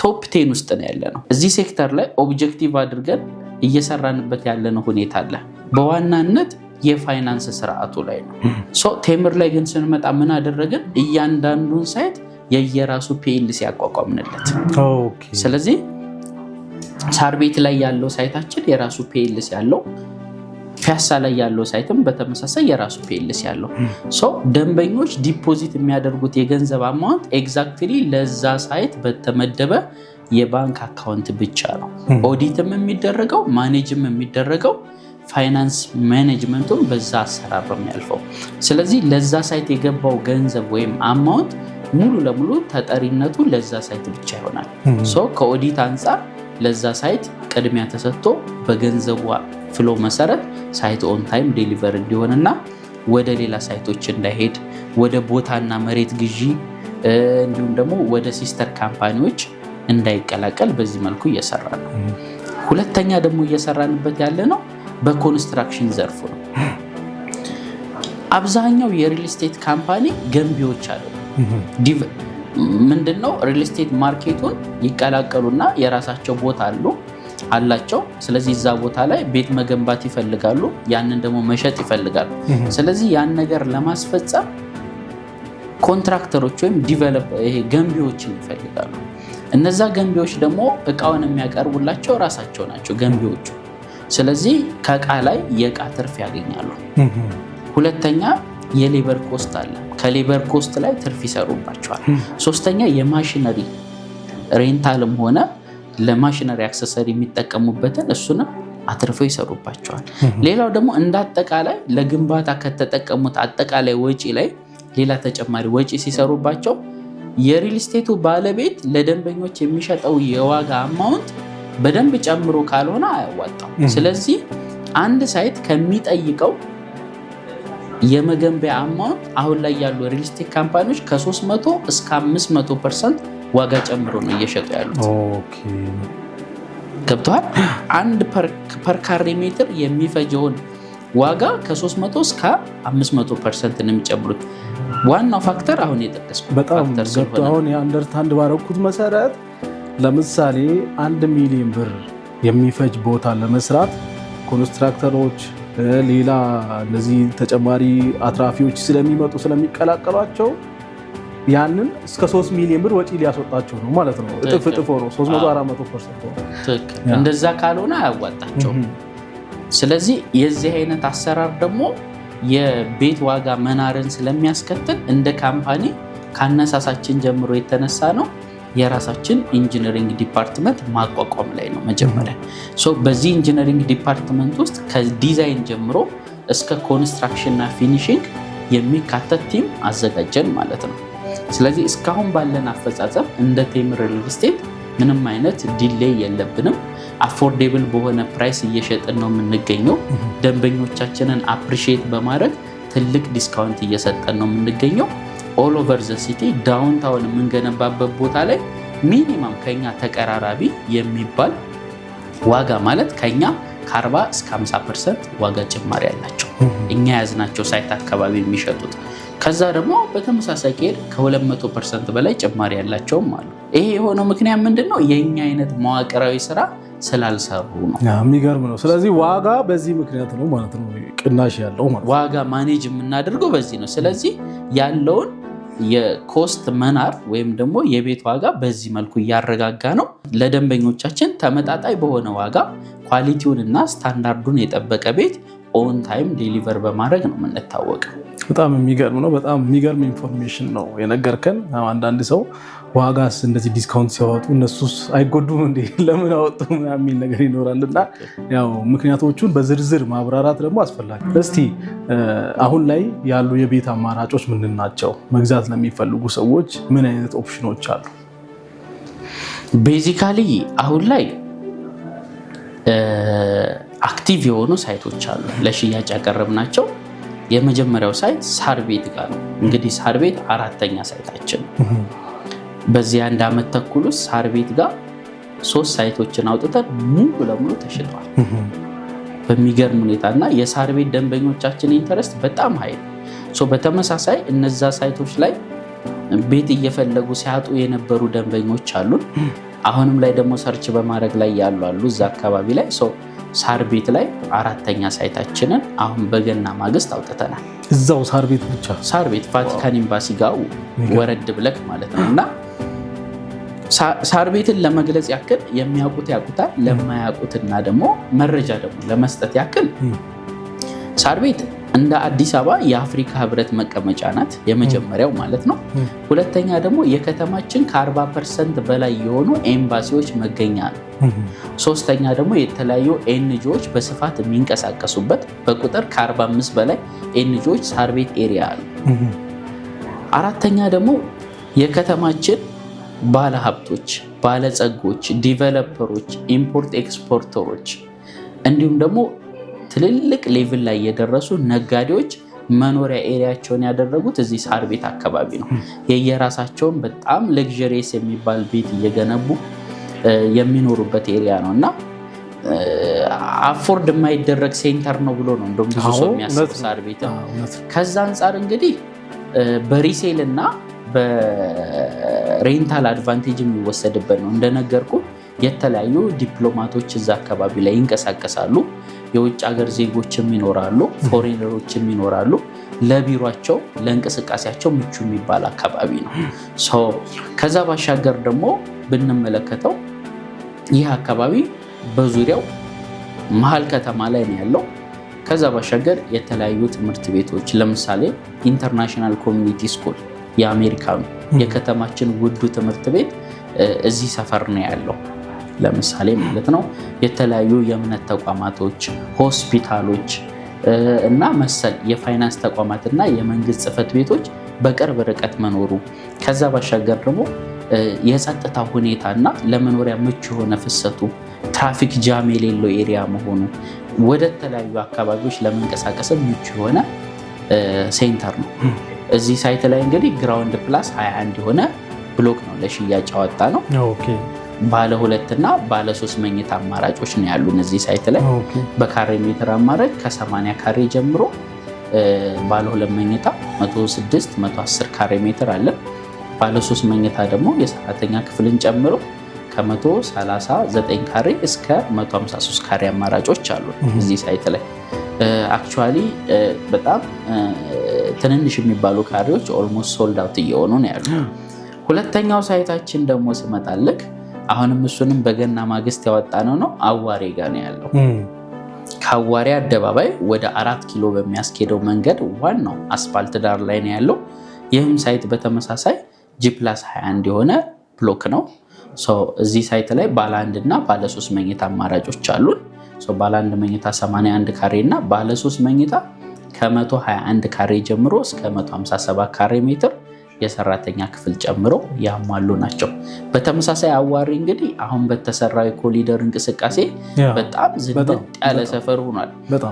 ቶፕ 10 ውስጥ ነው ያለ ነው። እዚህ ሴክተር ላይ ኦብጀክቲቭ አድርገን እየሰራንበት ያለነው ሁኔታ አለ። በዋናነት የፋይናንስ ስርዓቱ ላይ ነው። ቴምር ላይ ግን ስንመጣ ምን አደረግን? እያንዳንዱን ሳይት የየራሱ ፒኤልሲ ያቋቋምንለት። ስለዚህ ሳር ቤት ላይ ያለው ሳይታችን የራሱ ፒኤልሲ ያለው፣ ፒያሳ ላይ ያለው ሳይትም በተመሳሳይ የራሱ ፒኤልሲ ያለው። ደንበኞች ዲፖዚት የሚያደርጉት የገንዘብ አማውንት ኤግዛክትሊ ለዛ ሳይት በተመደበ የባንክ አካውንት ብቻ ነው። ኦዲትም የሚደረገው ማኔጅም የሚደረገው ፋይናንስ ማኔጅመንቱም በዛ አሰራር ነው የሚያልፈው። ስለዚህ ለዛ ሳይት የገባው ገንዘብ ወይም አማውንት ሙሉ ለሙሉ ተጠሪነቱ ለዛ ሳይት ብቻ ይሆናል። ከኦዲት አንጻር ለዛ ሳይት ቅድሚያ ተሰጥቶ በገንዘቡ ፍሎ መሰረት ሳይት ኦን ታይም ዴሊቨር እንዲሆንና ወደ ሌላ ሳይቶች እንዳይሄድ ወደ ቦታና መሬት ግዢ እንዲሁም ደግሞ ወደ ሲስተር ካምፓኒዎች እንዳይቀላቀል በዚህ መልኩ እየሰራ ነው። ሁለተኛ ደግሞ እየሰራንበት ያለ ነው በኮንስትራክሽን ዘርፉ ነው። አብዛኛው የሪል ስቴት ካምፓኒ ገንቢዎች አሉ። ምንድነው ሪል ስቴት ማርኬቱን ይቀላቀሉና የራሳቸው ቦታ አላቸው። ስለዚህ እዛ ቦታ ላይ ቤት መገንባት ይፈልጋሉ፣ ያንን ደግሞ መሸጥ ይፈልጋሉ። ስለዚህ ያን ነገር ለማስፈጸም ኮንትራክተሮች ወይም ገንቢዎችን ይፈልጋሉ። እነዛ ገንቢዎች ደግሞ እቃውን የሚያቀርቡላቸው ራሳቸው ናቸው ገንቢዎቹ። ስለዚህ ከእቃ ላይ የእቃ ትርፍ ያገኛሉ። ሁለተኛ የሌበር ኮስት አለ። ከሌበር ኮስት ላይ ትርፍ ይሰሩባቸዋል። ሶስተኛ የማሽነሪ ሬንታልም ሆነ ለማሽነሪ አክሰሰሪ የሚጠቀሙበትን እሱንም አትርፈው ይሰሩባቸዋል። ሌላው ደግሞ እንደ አጠቃላይ ለግንባታ ከተጠቀሙት አጠቃላይ ወጪ ላይ ሌላ ተጨማሪ ወጪ ሲሰሩባቸው የሪል ስቴቱ ባለቤት ለደንበኞች የሚሸጠው የዋጋ አማውንት በደንብ ጨምሮ ካልሆነ አያዋጣም። ስለዚህ አንድ ሳይት ከሚጠይቀው የመገንቢያ አማውንት አሁን ላይ ያሉ ሪል ስቴት ካምፓኒዎች ከ300 እስከ 500% ዋጋ ጨምሮ ነው እየሸጡ ያሉት። ገብተዋል። አንድ ፐር ካሬ ሜትር የሚፈጀውን ዋጋ ከ300 እስከ 500% ነው የሚጨምሩት። ዋናው ፋክተር አሁን የጠቀስኩት ፋክተር ስለሆነ አሁን የአንደርስታንድ ባረኩት መሰረት ለምሳሌ 1 ሚሊዮን ብር የሚፈጅ ቦታ ለመስራት ኮንስትራክተሮች ሌላ እነዚህ ተጨማሪ አትራፊዎች ስለሚመጡ ስለሚቀላቀሏቸው ያንን እስከ 3 ሚሊዮን ብር ወጪ ሊያስወጣቸው ነው ማለት ነው። እጥፍ ነው 300-400% ነው። እንደዛ ካልሆነ አያዋጣቸውም። ስለዚህ የዚህ አይነት አሰራር ደግሞ የቤት ዋጋ መናርን ስለሚያስከትል እንደ ካምፓኒ ካነሳሳችን ጀምሮ የተነሳ ነው የራሳችን ኢንጂነሪንግ ዲፓርትመንት ማቋቋም ላይ ነው መጀመሪያ። በዚህ ኢንጂነሪንግ ዲፓርትመንት ውስጥ ከዲዛይን ጀምሮ እስከ ኮንስትራክሽን እና ፊኒሽንግ የሚካተት ቲም አዘጋጀን ማለት ነው። ስለዚህ እስካሁን ባለን አፈጻጸም እንደ ቴምር ሪል ስቴት ምንም አይነት ዲሌይ የለብንም። አፎርዴብል በሆነ ፕራይስ እየሸጥን ነው የምንገኘው። ደንበኞቻችንን አፕሪሺየት በማድረግ ትልቅ ዲስካውንት እየሰጠን ነው የምንገኘው። ኦል ኦቨር ዘ ሲቲ ዳውንታውን የምንገነባበት ቦታ ላይ ሚኒማም ከኛ ተቀራራቢ የሚባል ዋጋ ማለት ከኛ ከ40 እስከ 50% ዋጋ ጭማሪ ያላቸው እኛ ያዝናቸው ሳይት አካባቢ የሚሸጡት። ከዛ ደግሞ በተመሳሳይ ከሄድ ከ200% በላይ ጭማሪ ያላቸውም አሉ። ይሄ የሆነው ምክንያት ምንድነው? የኛ አይነት መዋቅራዊ ስራ ስላልሰሩ ነው። የሚገርም ነው። ስለዚህ ዋጋ በዚህ ምክንያት ነው ማለት ነው ቅናሽ ያለው ማለት ነው። ዋጋ ማኔጅ የምናደርገው በዚህ ነው። ስለዚህ ያለውን የኮስት መናር ወይም ደግሞ የቤት ዋጋ በዚህ መልኩ እያረጋጋ ነው። ለደንበኞቻችን ተመጣጣኝ በሆነ ዋጋ ኳሊቲውን እና ስታንዳርዱን የጠበቀ ቤት ኦን ታይም ዴሊቨር በማድረግ ነው የምንታወቀው። በጣም የሚገርም ነው። በጣም የሚገርም ኢንፎርሜሽን ነው የነገርከን። አንዳንድ ሰው ዋጋስ እንደዚህ ዲስካውንት ሲያወጡ እነሱስ አይጎዱም እንዴ ለምን አወጡ የሚል ነገር ይኖራል እና ያው ምክንያቶቹን በዝርዝር ማብራራት ደግሞ አስፈላጊ። እስቲ አሁን ላይ ያሉ የቤት አማራጮች ምንድን ናቸው? መግዛት ለሚፈልጉ ሰዎች ምን አይነት ኦፕሽኖች አሉ? ቤዚካሊ አሁን ላይ አክቲቭ የሆኑ ሳይቶች አሉ ለሽያጭ ያቀረብናቸው። የመጀመሪያው ሳይት ሳር ቤት ጋር ነው። እንግዲህ ሳር ቤት 4ኛ ሳይታችን በዚህ 1 ዓመት ተኩል ውስጥ ሳር ቤት ጋር 3 ሳይቶችን አውጥተን ሙሉ ለሙሉ ተሽጧል በሚገርም ሁኔታ እና የሳር ቤት ደንበኞቻችን ኢንተረስት በጣም ሀይ ነው። በተመሳሳይ እነዛ ሳይቶች ላይ ቤት እየፈለጉ ሲያጡ የነበሩ ደንበኞች አሉን። አሁንም ላይ ደግሞ ሰርች በማድረግ ላይ ያሉ አሉ እዛ አካባቢ ላይ። ሳር ቤት ላይ 4ኛ ሳይታችንን አሁን በገና ማግስት አውጥተናል። እዛው ሳር ቤት ብቻ? ሳር ቤት ቫቲካን ኤምባሲ ጋር ወረድ ብለክ ማለት ነው። እና ሳር ቤትን ለመግለጽ ያክል የሚያውቁት ያውቁታል፣ ለማያውቁትና ደግሞ መረጃ ደግሞ ለመስጠት ያክል ሳር ቤት እንደ አዲስ አበባ የአፍሪካ ህብረት መቀመጫ ናት፣ የመጀመሪያው ማለት ነው። ሁለተኛ ደግሞ የከተማችን ከ40% በላይ የሆኑ ኤምባሲዎች መገኛ ነው። ሶስተኛ ደግሞ የተለያዩ ኤንጂኦዎች በስፋት የሚንቀሳቀሱበት በቁጥር ከ45 በላይ ኤንጂኦዎች ሳር ቤት ኤሪያ አሉ። አራተኛ ደግሞ የከተማችን ባለሀብቶች፣ ባለጸጎች፣ ዲቨሎፐሮች፣ ኢምፖርት ኤክስፖርተሮች እንዲሁም ደግሞ ትልልቅ ሌቭል ላይ የደረሱ ነጋዴዎች መኖሪያ ኤሪያቸውን ያደረጉት እዚህ ሳር ቤት አካባቢ ነው። የየራሳቸውን በጣም ለግዠሪየስ የሚባል ቤት እየገነቡ የሚኖሩበት ኤሪያ ነው እና አፎርድ የማይደረግ ሴንተር ነው ብሎ ነው እንደውም ብዙ ሰው የሚያስብ ሳር ቤት። ከዛ አንጻር እንግዲህ በሪሴል እና በሬንታል አድቫንቴጅ የሚወሰድበት ነው። እንደነገርኩ የተለያዩ ዲፕሎማቶች እዛ አካባቢ ላይ ይንቀሳቀሳሉ። የውጭ ሀገር ዜጎችም ይኖራሉ፣ ፎሬነሮችም ይኖራሉ። ለቢሯቸው ለእንቅስቃሴያቸው ምቹ የሚባል አካባቢ ነው። ከዛ ባሻገር ደግሞ ብንመለከተው ይህ አካባቢ በዙሪያው መሀል ከተማ ላይ ነው ያለው። ከዛ ባሻገር የተለያዩ ትምህርት ቤቶች ለምሳሌ ኢንተርናሽናል ኮሚኒቲ ስኩል የአሜሪካኑ የከተማችን ውዱ ትምህርት ቤት እዚህ ሰፈር ነው ያለው ለምሳሌ ማለት ነው። የተለያዩ የእምነት ተቋማቶች፣ ሆስፒታሎች እና መሰል የፋይናንስ ተቋማትና የመንግስት ጽሕፈት ቤቶች በቅርብ ርቀት መኖሩ፣ ከዛ ባሻገር ደግሞ የጸጥታ ሁኔታና ለመኖሪያ ምቹ የሆነ ፍሰቱ፣ ትራፊክ ጃም የሌለው ኤሪያ መሆኑ፣ ወደ ተለያዩ አካባቢዎች ለመንቀሳቀስ ምቹ የሆነ ሴንተር ነው። እዚህ ሳይት ላይ እንግዲህ ግራውንድ ፕላስ 21 የሆነ ብሎክ ነው ለሽያጭ አወጣ ነው። ባለ 2 እና ባለ 3 መኝታ አማራጮች ነው ያሉን እዚህ ሳይት ላይ። በካሬ ሜትር አማራጭ ከ80 ካሬ ጀምሮ ባለ 2 መኝታ 106 110 ካሬ ሜትር አለ። ባለ 3 መኝታ ደግሞ የሰራተኛ ክፍልን ጨምሮ ከ139 ካሬ እስከ 153 ካሬ አማራጮች አሉ እዚህ ሳይት ላይ። አክቹዋሊ በጣም ትንንሽ የሚባሉ ካሬዎች ኦልሞስት ሶልድ አውት እየሆኑ ነው ያሉ። ሁለተኛው ሳይታችን ደግሞ ስመጣልክ አሁንም እሱንም በገና ማግስት ያወጣነው ነው አዋሬ ጋር ነው ያለው። ከአዋሬ አደባባይ ወደ 4 ኪሎ በሚያስኬደው መንገድ ዋናው አስፋልት ዳር ላይ ነው ያለው። ይህም ሳይት በተመሳሳይ G+21 የሆነ ብሎክ ነው። እዚህ ሳይት ላይ ባለ 1 እና ባለ 3 መኝታ አማራጮች አሉን። ባለ 1 መኝታ 81 ካሬ እና ባለ 3 መኝታ ከ121 ካሬ ጀምሮ እስከ 157 ካሬ ሜትር የሰራተኛ ክፍል ጨምሮ ያሟሉ ናቸው። በተመሳሳይ አዋሪ እንግዲህ አሁን በተሰራው የኮሪደር እንቅስቃሴ በጣም ዝንጥ ያለ ሰፈር ሆኗል።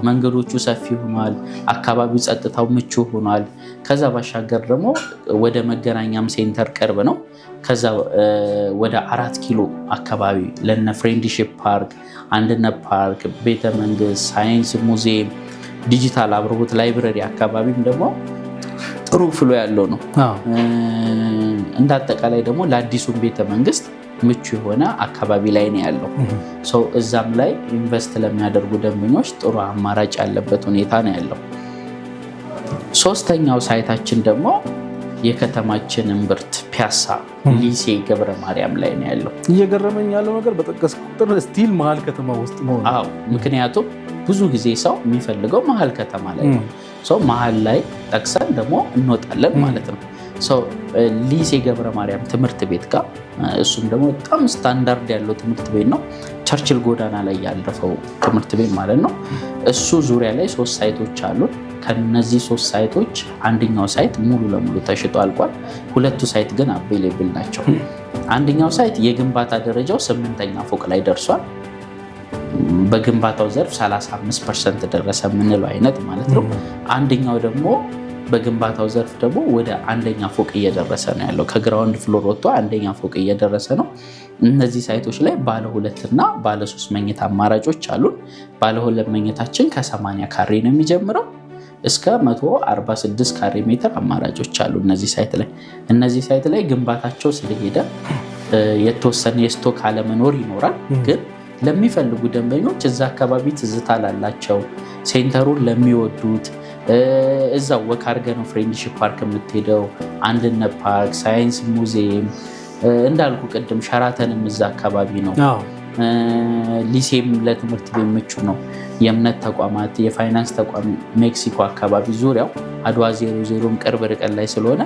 መንገዶቹ ሰፊ ሆኗል። አካባቢው ጸጥታው ምቹ ሆኗል። ከዛ ባሻገር ደግሞ ወደ መገናኛም ሴንተር ቅርብ ነው። ከዛ ወደ 4 ኪሎ አካባቢ ለነ ፍሬንድሺፕ ፓርክ፣ አንድነት ፓርክ፣ ቤተ መንግስት፣ ሳይንስ ሙዚየም፣ ዲጂታል አብርሆት ላይብረሪ አካባቢም ደግሞ ጥሩ ፍሎ ያለው ነው። እንደ አጠቃላይ ደግሞ ለአዲሱም ቤተ መንግስት ምቹ የሆነ አካባቢ ላይ ነው ያለው። እዛም ላይ ኢንቨስት ለሚያደርጉ ደንበኞች ጥሩ አማራጭ ያለበት ሁኔታ ነው ያለው። ሶስተኛው ሳይታችን ደግሞ የከተማችን እምብርት ፒያሳ ሊሴ ገብረ ማርያም ላይ ነው ያለው። እየገረመኝ ያለው ነገር በጠቀስ ቁጥር ስቲል መሀል ከተማ ውስጥ ነው። ምክንያቱም ብዙ ጊዜ ሰው የሚፈልገው መሀል ከተማ ላይ ነው። መሀል ላይ ጠቅሰን ደግሞ እንወጣለን ማለት ነው። ሊሴ ገብረ ማርያም ትምህርት ቤት ጋር እሱም ደግሞ በጣም ስታንዳርድ ያለው ትምህርት ቤት ነው። ቸርችል ጎዳና ላይ ያለፈው ትምህርት ቤት ማለት ነው። እሱ ዙሪያ ላይ 3 ሳይቶች አሉን። ከነዚህ 3 ሳይቶች አንደኛው ሳይት ሙሉ ለሙሉ ተሽጦ አልቋል። 2ቱ ሳይት ግን አቬሌብል ናቸው። አንደኛው ሳይት የግንባታ ደረጃው 8ኛ ፎቅ ላይ ደርሷል። በግንባታው ዘርፍ 35% ደረሰ የምንለው አይነት ማለት ነው። አንደኛው ደግሞ በግንባታው ዘርፍ ደግሞ ወደ 1ኛ ፎቅ እየደረሰ ነው ያለው። ከግራውንድ ፍሎር ወጥቶ 1ኛ ፎቅ እየደረሰ ነው። እነዚህ ሳይቶች ላይ ባለ 2 እና ባለ 3 መኝታ አማራጮች አሉን። ባለ 2 መኝታችን ከ80 ካሬ ነው የሚጀምረው እስከ 146 ካሬ ሜትር አማራጮች አሉ እነዚህ ሳይት ላይ ግንባታቸው ስለሄደ የተወሰነ የስቶክ አለመኖር ይኖራል። ግን ለሚፈልጉ ደንበኞች እዛ አካባቢ ትዝታ ላላቸው፣ ሴንተሩን ለሚወዱት፣ እዛው ወክ አድርገህ ነው ፍሬንድሺፕ ፓርክ የምትሄደው፣ አንድነት ፓርክ፣ ሳይንስ ሙዚየም እንዳልኩ ቅድም ሸራተንም እዛ አካባቢ ነው። ሊሴም ለትምህርት ቤት ምቹ ነው። የእምነት ተቋማት፣ የፋይናንስ ተቋም ሜክሲኮ አካባቢ ዙሪያው አድዋ 00 ቅርብ ርቀት ላይ ስለሆነ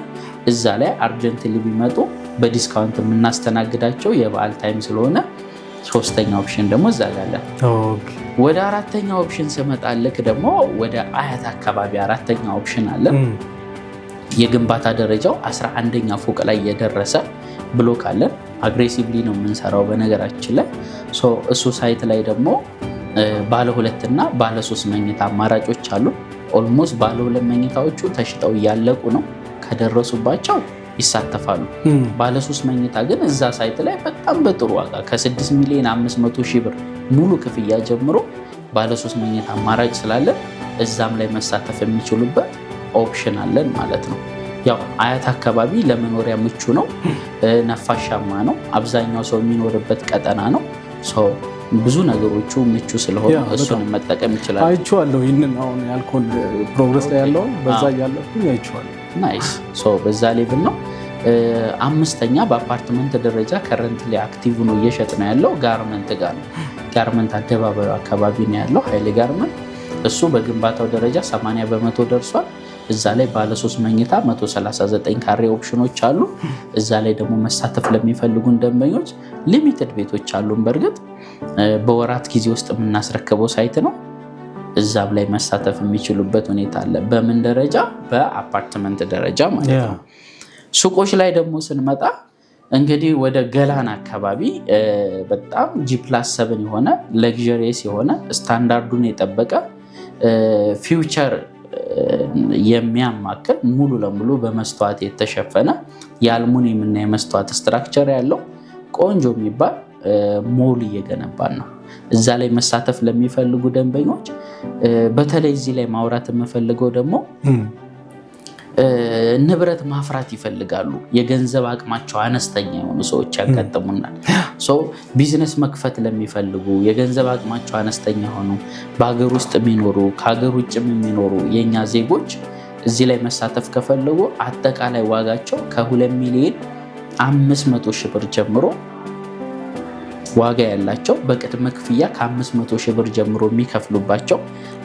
እዛ ላይ አርጀንትሊ ቢመጡ በዲስካውንት የምናስተናግዳቸው የበዓል ታይም ስለሆነ 3ኛ ኦፕሽን ደግሞ እዛ ጋር አለ። ወደ 4ኛ ኦፕሽን ስመጣልክ ደግሞ ወደ አያት አካባቢ 4ኛ ኦፕሽን አለ። የግንባታ ደረጃው 11ኛ ፎቅ ላይ የደረሰ ብሎክ አለን። አግሬሲቭሊ ነው የምንሰራው በነገራችን ላይ። እሱ ሳይት ላይ ደግሞ ባለ 2 እና ባለ 3 መኝታ አማራጮች አሉ። ኦልሞስት ባለ 2 መኝታዎቹ ተሽጠው እያለቁ ነው። ከደረሱባቸው ይሳተፋሉ። ባለ 3 መኝታ ግን እዛ ሳይት ላይ በጣም በጥሩ ዋጋ ከ6 ሚሊዮን 500 ሺህ ብር ሙሉ ክፍያ ጀምሮ ባለ 3 መኝታ አማራጭ ስላለን እዛም ላይ መሳተፍ የሚችሉበት ኦፕሽን አለን ማለት ነው። ያው አያት አካባቢ ለመኖሪያ ምቹ ነው፣ ነፋሻማ ነው፣ አብዛኛው ሰው የሚኖርበት ቀጠና ነው። ብዙ ነገሮቹ ምቹ ስለሆነ እሱን መጠቀም ይችላል። አይቼዋለሁ። ይህንን አሁን ያልኩን ፕሮግረስ ላይ ያለውን በዛ እያለፍኩኝ አይቼዋለሁ። ናይስ። በዛ ሌቭል ነው። 5ኛ በአፓርትመንት ደረጃ ከረንት ላይ አክቲቭ ነው እየሸጥ ነው ያለው ጋርመንት ጋር ነው። ጋርመንት አደባባዩ አካባቢ ነው ያለው ኃይሌ ጋርመንት። እሱ በግንባታው ደረጃ 80% ደርሷል። እዛ ላይ ባለ 3 መኝታ 139 ካሬ ኦፕሽኖች አሉ። እዛ ላይ ደግሞ መሳተፍ ለሚፈልጉን ደንበኞች ሊሚትድ ቤቶች አሉን። በእርግጥ በወራት ጊዜ ውስጥ የምናስረክበው ሳይት ነው። እዛም ላይ መሳተፍ የሚችሉበት ሁኔታ አለ። በምን ደረጃ? በአፓርትመንት ደረጃ ማለት ነው። ሱቆች ላይ ደግሞ ስንመጣ እንግዲህ ወደ ገላን አካባቢ በጣም G+7 የሆነ ለግዠሪየስ የሆነ ስታንዳርዱን የጠበቀ ፊውቸር የሚያማክል ሙሉ ለሙሉ በመስተዋት የተሸፈነ የአልሙኒየም እና የመስተዋት ስትራክቸር ያለው ቆንጆ የሚባል ሞል እየገነባን ነው። እዛ ላይ መሳተፍ ለሚፈልጉ ደንበኞች በተለይ እዚህ ላይ ማውራት የምፈልገው ደግሞ ንብረት ማፍራት ይፈልጋሉ። የገንዘብ አቅማቸው አነስተኛ የሆኑ ሰዎች ያጋጥሙናል። ቢዝነስ መክፈት ለሚፈልጉ የገንዘብ አቅማቸው አነስተኛ ሆኑ በሀገር ውስጥ የሚኖሩ ከሀገር ውጭም የሚኖሩ የኛ ዜጎች እዚህ ላይ መሳተፍ ከፈለጉ አጠቃላይ ዋጋቸው ከ2 ሚሊዮን 500 ሺህ ብር ጀምሮ ዋጋ ያላቸው በቅድመ ክፍያ ከ500 ሺህ ብር ጀምሮ የሚከፍሉባቸው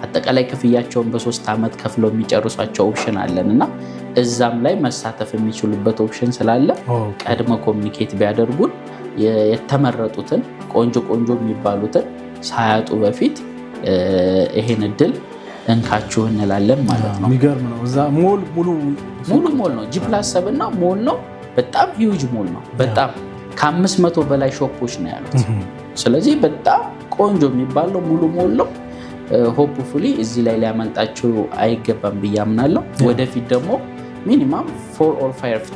አጠቃላይ ክፍያቸውን በ3 ዓመት ከፍለው የሚጨርሷቸው ኦፕሽን አለን እና እዛም ላይ መሳተፍ የሚችሉበት ኦፕሽን ስላለ ቀድመ ኮሚኒኬት ቢያደርጉን የተመረጡትን ቆንጆ የሚባሉትን ሳያጡ በፊት ይሄን እድል እንካችሁ እንላለን ማለት ነው። የሚገርም ነው። እዛ ሙሉ ሞል ነው። G+7 እና ሞል ነው። በጣም ሂውጅ ሞል ነው። በጣም ከ500 በላይ ሾፖች ነው ያሉት። ስለዚህ በጣም ቆንጆ የሚባለው ሙሉ ሞል ነው። ሆፕፉሊ እዚህ ላይ ሊያመልጣችሁ አይገባም ብዬ አምናለሁ። ወደፊት ደግሞ ሚኒማም 4 or 5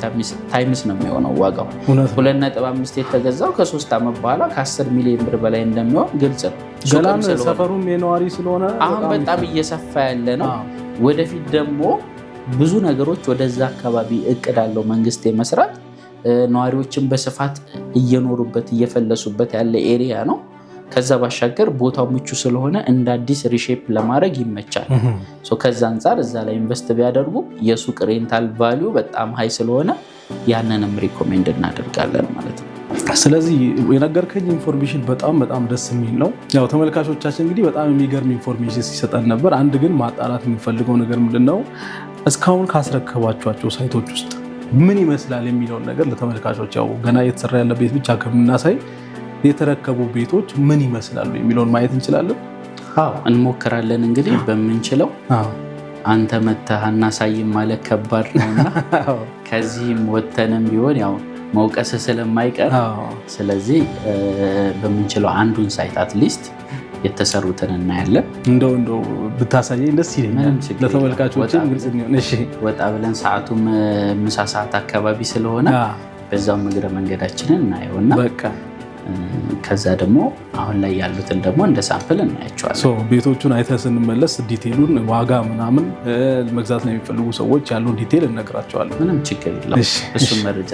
ታይምስ ነው የሚሆነው ዋጋው። 2.5 የተገዛው ከ3 ዓመት በኋላ ከ10 ሚሊዮን ብር በላይ እንደሚሆን ግልጽ ነው። ገላን ሰፈሩም የነዋሪ ስለሆነ አሁን በጣም እየሰፋ ያለ ነው። ወደፊት ደግሞ ብዙ ነገሮች ወደዛ አካባቢ እቅድ አለው መንግስት የመስራት ነዋሪዎችን በስፋት እየኖሩበት እየፈለሱበት ያለ ኤሪያ ነው። ከዛ ባሻገር ቦታው ምቹ ስለሆነ እንደ አዲስ ሪሼፕ ለማድረግ ይመቻል። ከዛ አንጻር እዛ ላይ ኢንቨስት ቢያደርጉ የሱቅ ሬንታል ቫሊዩ በጣም ሃይ ስለሆነ ያንንም ሪኮሜንድ እናደርጋለን ማለት ነው። ስለዚህ የነገርከኝ ኢንፎርሜሽን በጣም ደስ የሚል ነው። ያው ተመልካቾቻችን እንግዲህ በጣም የሚገርም ኢንፎርሜሽን ሲሰጠን ነበር። አንድ ግን ማጣራት የሚፈልገው ነገር ምንድነው እስካሁን ካስረከባቸዋቸው ሳይቶች ውስጥ ምን ይመስላል የሚለውን ነገር ለተመልካቾች ያው ገና እየተሰራ ያለ ቤት ብቻ ከምናሳይ የተረከቡ ቤቶች ምን ይመስላሉ የሚለውን ማየት እንችላለን። እንሞክራለን እንግዲህ በምንችለው። አንተ መተህ አናሳይም ማለት ከባድ ነውና ከዚህም ወተንም ቢሆን ያው መውቀስ ስለማይቀር ስለዚህ በምንችለው አንዱን ሳይት አትሊስት የተሰሩትን እናያለን። እንደው ብታሳየኝ ደስ ይለኛል ለተመልካቾችም ግልጽ ነው። እሺ ወጣ ብለን ሰዓቱም ምሳ ሰዓት አካባቢ ስለሆነ በዛው እግረ መንገዳችንን እናየውና በቃ ከዛ ደግሞ አሁን ላይ ያሉትን ደግሞ እንደ ሳምፕል እናያቸዋለን። ቤቶቹን አይተህ ስንመለስ ዲቴሉን ዋጋ ምናምን መግዛት ነው የሚፈልጉ ሰዎች ያለውን ዲቴል እነግራቸዋለን። ምንም ችግር የለም። እሱን መረጃ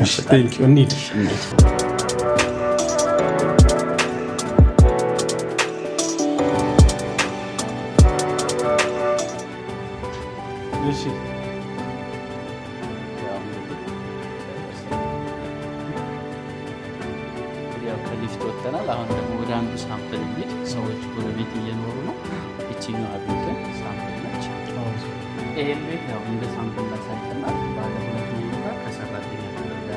ከሊፍት ወጥተናል። አሁን ደግሞ ወደ አንዱ ሳምፕል እንሂድ። ሰዎች ጎረቤት እየኖሩ ነው። ይችኛዋ ቤት ሳምፕል ነች። ይህም ቤት ያው እንደ ሳምፕል ላሳይትና ባለ 2 መኝታ ከሰራተኛ ተደርጋ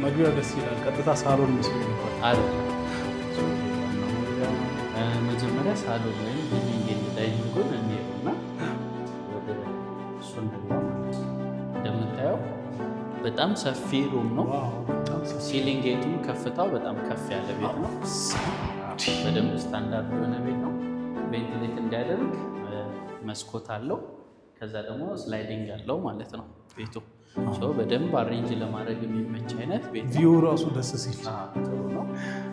መግቢያው ደስ ይላል። ቀጥታ ሳሎን መስሎ ይባል አለ። መጀመሪያ ሳሎን ወይም ሊቪንግ ዳይኒንጉን እንሄድና ወደ እሱ እንደምታየው በጣም ሰፊ ሩም ነው። ሲሊንጌቱ ከፍታው በጣም ከፍ ያለ ቤት ነው። በደንብ ስታንዳርድ የሆነ ቤት ነው። ቬንቲሌት እንዲያደርግ መስኮት አለው። ከዛ ደግሞ ስላይዲንግ አለው ማለት ነው ቤቱ። በደንብ አሬንጅ ለማድረግ የሚመች አይነት ቤት ነው። ቪው ራሱ ደስ ሲል ጥሩ ነው።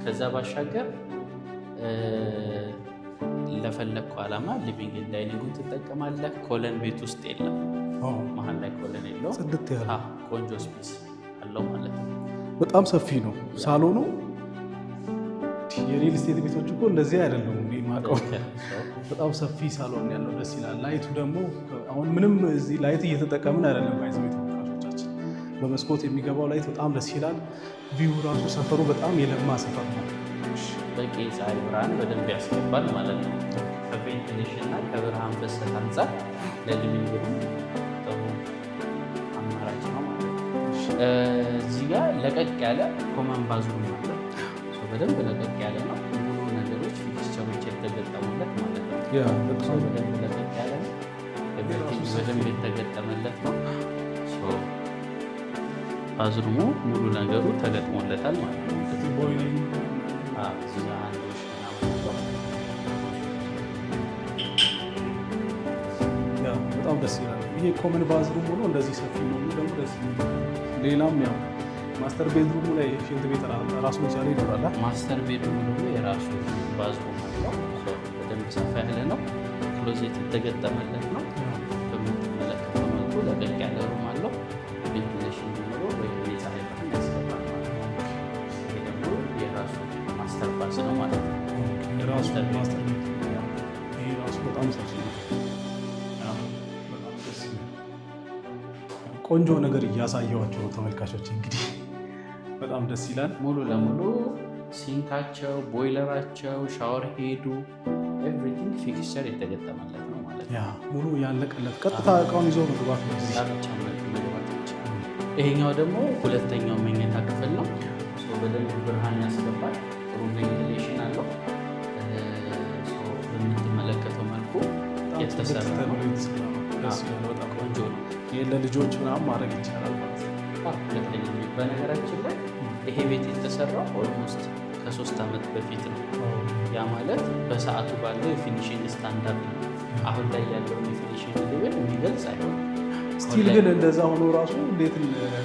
ከዛ ባሻገር ለፈለግከው ዓላማ ሊቪንግ ዳይኒንጉን ትጠቀማለህ። ኮለን ቤት ውስጥ የለም። መሀል ላይ ኮለን የለው። ጽድት ያለ ቆንጆ ስፔስ አለው ማለት ነው። በጣም ሰፊ ነው ሳሎኑ። የሪል ስቴት ቤቶች እኮ እንደዚህ አይደለም ማቀው። በጣም ሰፊ ሳሎን ያለው ደስ ይላል። ላይቱ ደግሞ አሁን ምንም እዚህ ላይት እየተጠቀምን አይደለም። ባይዘው ተመልካቾቻችን በመስኮት የሚገባው ላይት በጣም ደስ ይላል። ቪው ራሱ ሰፈሩ በጣም የለማ ሰፈር ነው። በቂ ፀሐይ ብርሃን በደንብ ያስገባል ማለት ነው። ከቬንቲሌሽን እና ከብርሃን ፍሰት አንጻር ለሊቪንግ ሩም ጥሩ አማራጭ ነው ማለት ነው። እዚህ ጋር ለቀቅ ያለ ኮመን ባዝሩም አለ። በደንብ ለቀቅ ያለ ነው። ሙሉ ነገሮች ፊክስቸሮች የተገጠሙለት ማለት ነው። በደንብ ለቀቅ ያለ ነው። በደንብ የተገጠመለት ነው። ባዝሩሙ ሙሉ ነገሩ ተገጥሞለታል ማለት ነው። በጣም ደስ ይላል። ይሄ ኮመን ባዝሩም ሆኖ እንደዚህ ሰፊ ነው ደግሞ ደስ ይላል። ሌላም ያው ማስተር ቤድሩሙ ላይ ሽንት ቤት ራሱን የቻለ ይኖራል። ማስተር ቤድሩሙ ደግሞ የራሱ ባዝሩም አለው። በደንብ ሰፋ ያለ ነው። ክሎዜት የተገጠመለት ነው። በምትመለከተው መልኩ ለቀቅ ያለ ሩም አለው። ቬንቲሌሽን ኖሮ ወይ የፀሐይ ብርሃን ያስገባል ማለት ነው። ይሄ ደግሞ የራሱ ማስተር ባዝ ነው ማለት ነው። የራሱ ማስተር ቤት ይሄ ራሱ በጣም ሰፊ ነው። ቆንጆ ነገር እያሳየኋቸው ተመልካቾች እንግዲህ በጣም ደስ ይላል። ሙሉ ለሙሉ ሲንካቸው፣ ቦይለራቸው፣ ሻወር ሄዱ ኤቭሪቲንግ ፊክስቸር የተገጠመለት ነው ማለት ነው። ሙሉ ያለቀለት ቀጥታ እቃውን ይዞ መግባት ነው። ይሄኛው ደግሞ ሁለተኛው መኝታ ክፍል ነው። በደንብ ብርሃን ያስገባል። ጥሩ ቬንቲሌሽን አለው። በምትመለከተው መልኩ የተሰራ ነው። በጣም ቆንጆ ነው። ይሄን ለልጆች ምናምን ማድረግ ይቻላል ማለት ነው። በነገራችን ላይ ይሄ ቤት የተሰራው ኦልሞስት ከ3 ዓመት በፊት ነው። ያ ማለት በሰዓቱ ባለው የፊኒሽንግ ስታንዳርድ ነው። አሁን ላይ ያለውን የፊኒሽንግ ሌቭል የሚገልጽ አይሆንም። ስቲል ግን እንደዛ ሆኖ ራሱ እንዴት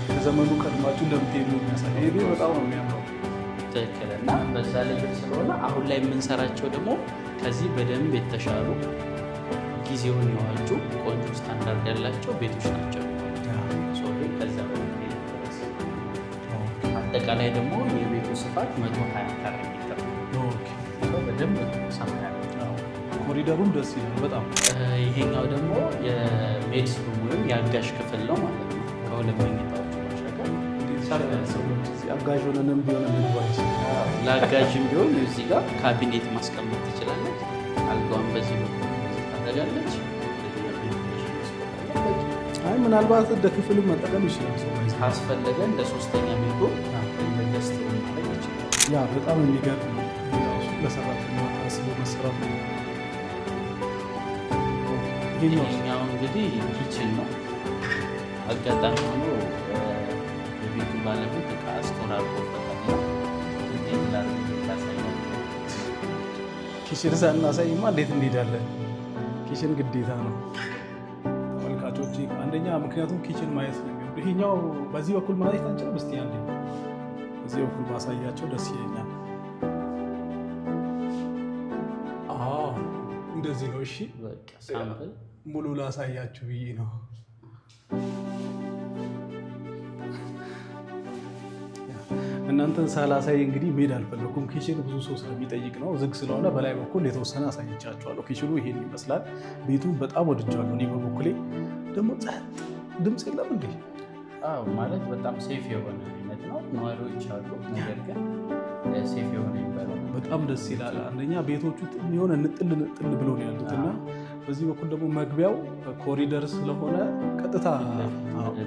ከዘመኑ ቀድማችሁ እንደምትሄዱ የሚያሳይ ይሄ በጣም ነው የሚያምረው። ትክክል። እና በዛ ሌቭል ስለሆነ አሁን ላይ የምንሰራቸው ደግሞ ከዚህ በደንብ የተሻሉ ጊዜውን የዋጁ ቆንጆ ስታንዳርድ ያላቸው ቤቶች ናቸው። ከዛ አጠቃላይ ደግሞ የቤቱ ስፋት 120 ካሬ ሜትር በደንብ ሰማያል። ኮሪደሩም ደስ ይላል በጣም። ይሄኛው ደግሞ የሜድስ ሩም ወይም የአጋዥ ክፍል ነው ማለት ነው። ከሁለት መኝታዎች ባሻገር ሰዎች አጋዥ ሆነንም ቢሆን እንግባች ለአጋዥም ቢሆን እዚህ ጋር ካቢኔት ማስቀመጥ ትችላለች። አልጋዋን በዚህ በኩል ታደርጋለች። አይ ምናልባት እንደ ክፍልም መጠቀም ይችላል ሰው ካስፈለገ እንደ ሶስተኛ ቤቶ ገስት ማድረግ ይችላል። ያ በጣም የሚገርም ነው። ለሰራተኛ ታስቦ መሰራት ነው። ይሄኛው እንግዲህ ኪችን ነው። አጋጣሚ ሆኖ የቤቱ ባለቤት እቃ ስቶር አድርጎበታል። ኪችን ሳናሳይማ እንዴት እንሄዳለን? ኪችን ግዴታ ነው ተመልካቾች። አንደኛ ምክንያቱም ኪችን ማየት ነው። ይሄኛው በዚህ በኩል ማየት አንችልም። እስቲ አንዴ በዚህ በኩል ማሳያቸው ደስ ይለኛል። እንደዚህ ነው። እሺ ሳምፕል ሙሉ ላሳያችሁ ብዬ ነው። እናንተን ሳላሳይ እንግዲህ መሄድ አልፈለኩም። ኪችን ብዙ ሰው ስለሚጠይቅ ነው። ዝግ ስለሆነ በላይ በኩል የተወሰነ አሳይቻችኋለሁ። ኪችኑ ይሄን ይመስላል። ቤቱን በጣም ወድጃለሁ። እኔ በበኩሌ ደግሞ ጸጥ ድምፅ የለም እንዴ? ማለት በጣም ሴፍ የሆነ አይነት ነው። ነዋሪዎች አሉ፣ ነገር ግን ሴፍ የሆነ ይባላል። በጣም ደስ ይላል። አንደኛ ቤቶቹ የሆነ ንጥል ብለው ነው ያሉት እና በዚህ በኩል ደግሞ መግቢያው ኮሪደር ስለሆነ ቀጥታ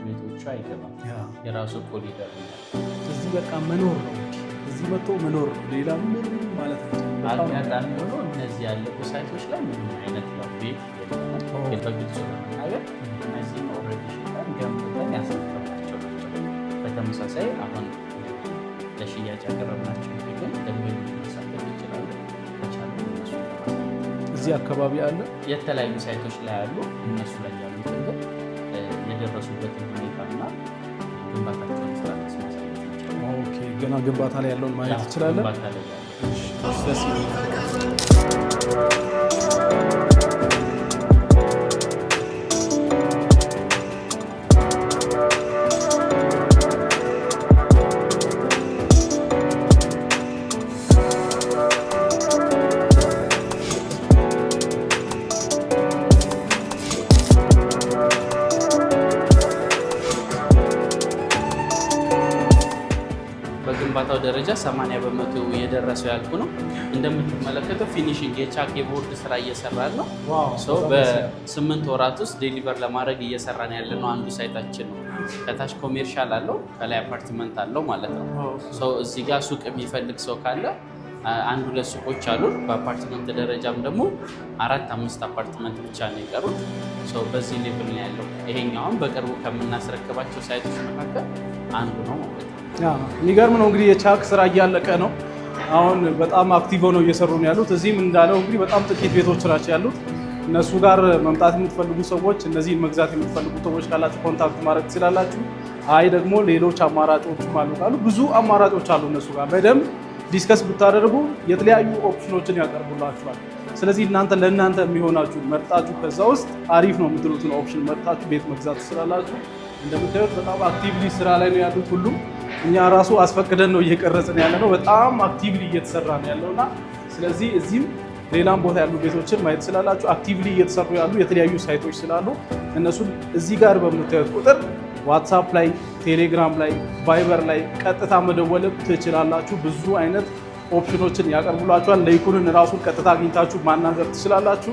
ቤቶቹ አይገባም። የራሱ ኮሪደር ነው። እዚህ በቃ መኖር ነው። እዚህ መጥቶ መኖር ነው። ሌላ ምን ማለት ነው? አጋጣሚ ሆኖ እነዚህ ያለቁ ሳይቶች ላይ ምንም አይነት ቤት በግልጽ ለመናገር እነዚህም ኦልሬዲ ሽጠን ገንብተን ያስረከብናቸው ናቸው። በተመሳሳይ አሁን ለሽያጭ ያቀረብናቸው ግን ደንበኞች መሳተፍ ይችላሉ። ከቻለ እነሱ እዚህ አካባቢ አለ የተለያዩ ሳይቶች ላይ አሉ። እነሱ ላይ ያሉትን ግን የደረሱበትን ሁኔታና ግንባታቸውን ስራ ማሳየት ይችላል። ገና ግንባታ ላይ ያለውን ማየት ይችላለን። ደስ በግንባታው ደረጃ 80 በመቶ የደረሰው ያልኩ ነው። እንደምትመለከተው ፊኒሽንግ የቻክ የቦርድ ስራ እየሰራን ነው። በ8 ወራት ውስጥ ዴሊቨር ለማድረግ እየሰራን ያለ ነው። አንዱ ሳይታችን ነው። ከታች ኮሜርሻል አለው፣ ከላይ አፓርትመንት አለው ማለት ነው። እዚህ ጋር ሱቅ የሚፈልግ ሰው ካለ 1-2 ሱቆች አሉ። በአፓርትመንት ደረጃም ደግሞ 4-5 አፓርትመንት ብቻ ነው የቀሩት። በዚህ ሌቭል ነው ያለው። ይሄኛውም በቅርቡ ከምናስረክባቸው ሳይቶች መካከል አንዱ ነው ማለት ነው። የሚገርም ነው እንግዲህ የቻክ ስራ እያለቀ ነው። አሁን በጣም አክቲቭ ሆነው እየሰሩ ነው ያሉት። እዚህም እንዳለው እንግዲህ በጣም ጥቂት ቤቶች ናቸው ያሉት። እነሱ ጋር መምጣት የምትፈልጉ ሰዎች፣ እነዚህን መግዛት የምትፈልጉ ሰዎች ካላችሁ ኮንታክት ማድረግ ትችላላችሁ። አይ ደግሞ ሌሎች አማራጮችም አሉ ካሉ ብዙ አማራጮች አሉ። እነሱ ጋር በደንብ ዲስከስ ብታደርጉ የተለያዩ ኦፕሽኖችን ያቀርቡላችኋል። ስለዚህ እናንተ ለእናንተ የሚሆናችሁ መርጣችሁ ከዛ ውስጥ አሪፍ ነው የምትሉትን ኦፕሽን መርጣችሁ ቤት መግዛት ትችላላችሁ። እንደምታዩት በጣም አክቲቭሊ ስራ ላይ ነው ያሉት ሁሉም። እኛ ራሱ አስፈቅደን ነው እየቀረጽን ያለ ነው። በጣም አክቲቭሊ እየተሰራ ነው ያለውና ስለዚህ እዚህም ሌላም ቦታ ያሉ ቤቶችን ማየት ስላላችሁ አክቲቭሊ እየተሰሩ ያሉ የተለያዩ ሳይቶች ስላሉ እነሱን እዚህ ጋር በምታዩት ቁጥር ዋትሳፕ ላይ፣ ቴሌግራም ላይ፣ ቫይበር ላይ ቀጥታ መደወል ትችላላችሁ። ብዙ አይነት ኦፕሽኖችን ያቀርቡላችኋል። ለይኩንን ራሱን ቀጥታ አግኝታችሁ ማናገር ትችላላችሁ።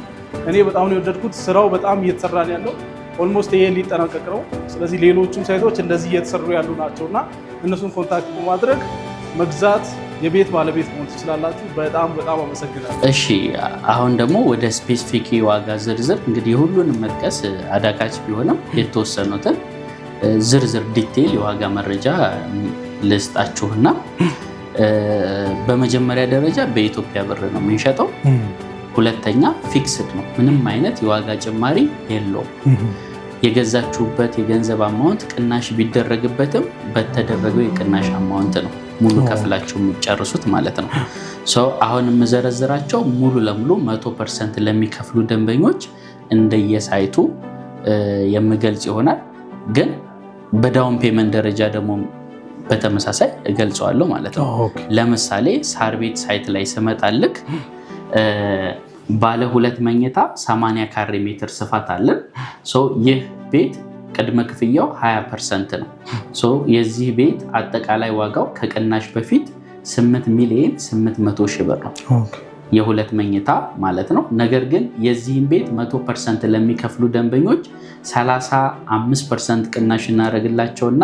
እኔ በጣም ነው የወደድኩት። ስራው በጣም እየተሰራ ነው ያለው። ኦልሞስት ይሄ ሊጠናቀቅ ነው። ስለዚህ ሌሎችም ሳይቶች እንደዚህ እየተሰሩ ያሉ ናቸው እና እነሱን ኮንታክት በማድረግ መግዛት የቤት ባለቤት መሆን ትችላላችሁ። በጣም አመሰግናለሁ። እሺ አሁን ደግሞ ወደ ስፔሲፊክ ዋጋ ዝርዝር እንግዲህ ሁሉንም መጥቀስ አዳጋች ቢሆንም የተወሰኑትን ዝርዝር ዲቴይል የዋጋ መረጃ ልስጣችሁና በመጀመሪያ ደረጃ በኢትዮጵያ ብር ነው የምንሸጠው። ሁለተኛ ፊክስድ ነው፣ ምንም አይነት የዋጋ ጭማሪ የለውም። የገዛችሁበት የገንዘብ አማውንት ቅናሽ ቢደረግበትም በተደረገው የቅናሽ አማውንት ነው ሙሉ ከፍላችሁ የሚጨርሱት ማለት ነው። አሁን የምዘረዝራቸው ሙሉ ለሙሉ 100% ለሚከፍሉ ደንበኞች እንደየሳይቱ የምገልጽ ይሆናል። ግን በዳውን ፔመንት ደረጃ ደግሞ በተመሳሳይ እገልጸዋለሁ ማለት ነው። ለምሳሌ ሳር ቤት ሳይት ላይ ስመጣልክ ባለ 2 መኝታ 80 ካሬ ሜትር ስፋት አለን። ይህ ቤት ቅድመ ክፍያው 20% ነው። የዚህ ቤት አጠቃላይ ዋጋው ከቅናሽ በፊት 8,800,000 ብር ነው፣ የ2 መኝታ ማለት ነው። ነገር ግን የዚህን ቤት 100% ለሚከፍሉ ደንበኞች 35% ቅናሽ እናደርግላቸውና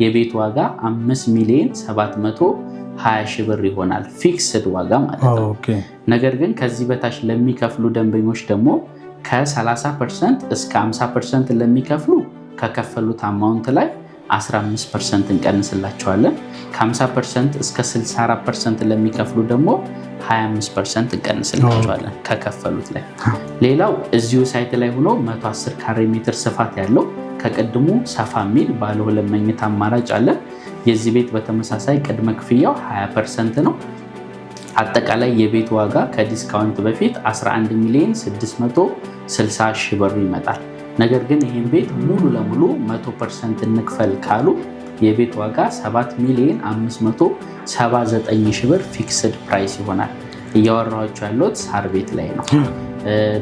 የቤት ዋጋ 5,720,000 ብር ይሆናል፣ ፊክስድ ዋጋ ማለት ነው። ነገር ግን ከዚህ በታች ለሚከፍሉ ደንበኞች ደግሞ ከ30% እስከ 50% ለሚከፍሉ ከከፈሉት አማውንት ላይ 15% እንቀንስላቸዋለን። ከ50% እስከ 64% ለሚከፍሉ ደግሞ 25% እንቀንስላቸዋለን ከከፈሉት ላይ። ሌላው እዚሁ ሳይት ላይ ሆኖ 110 ካሬ ሜትር ስፋት ያለው ከቅድሙ ሰፋ የሚል ባለ 2 መኝታ አማራጭ አለ። የዚህ ቤት በተመሳሳይ ቅድመ ክፍያው 20% ነው። አጠቃላይ የቤት ዋጋ ከዲስካውንት በፊት 11,660,000 ብር ይመጣል። ነገር ግን ይህን ቤት ሙሉ ለሙሉ 100% እንክፈል ካሉ የቤት ዋጋ 7,579,000 ብር ፊክስድ ፕራይስ ይሆናል። እያወራኋቸው ያለሁት ሳር ቤት ላይ ነው።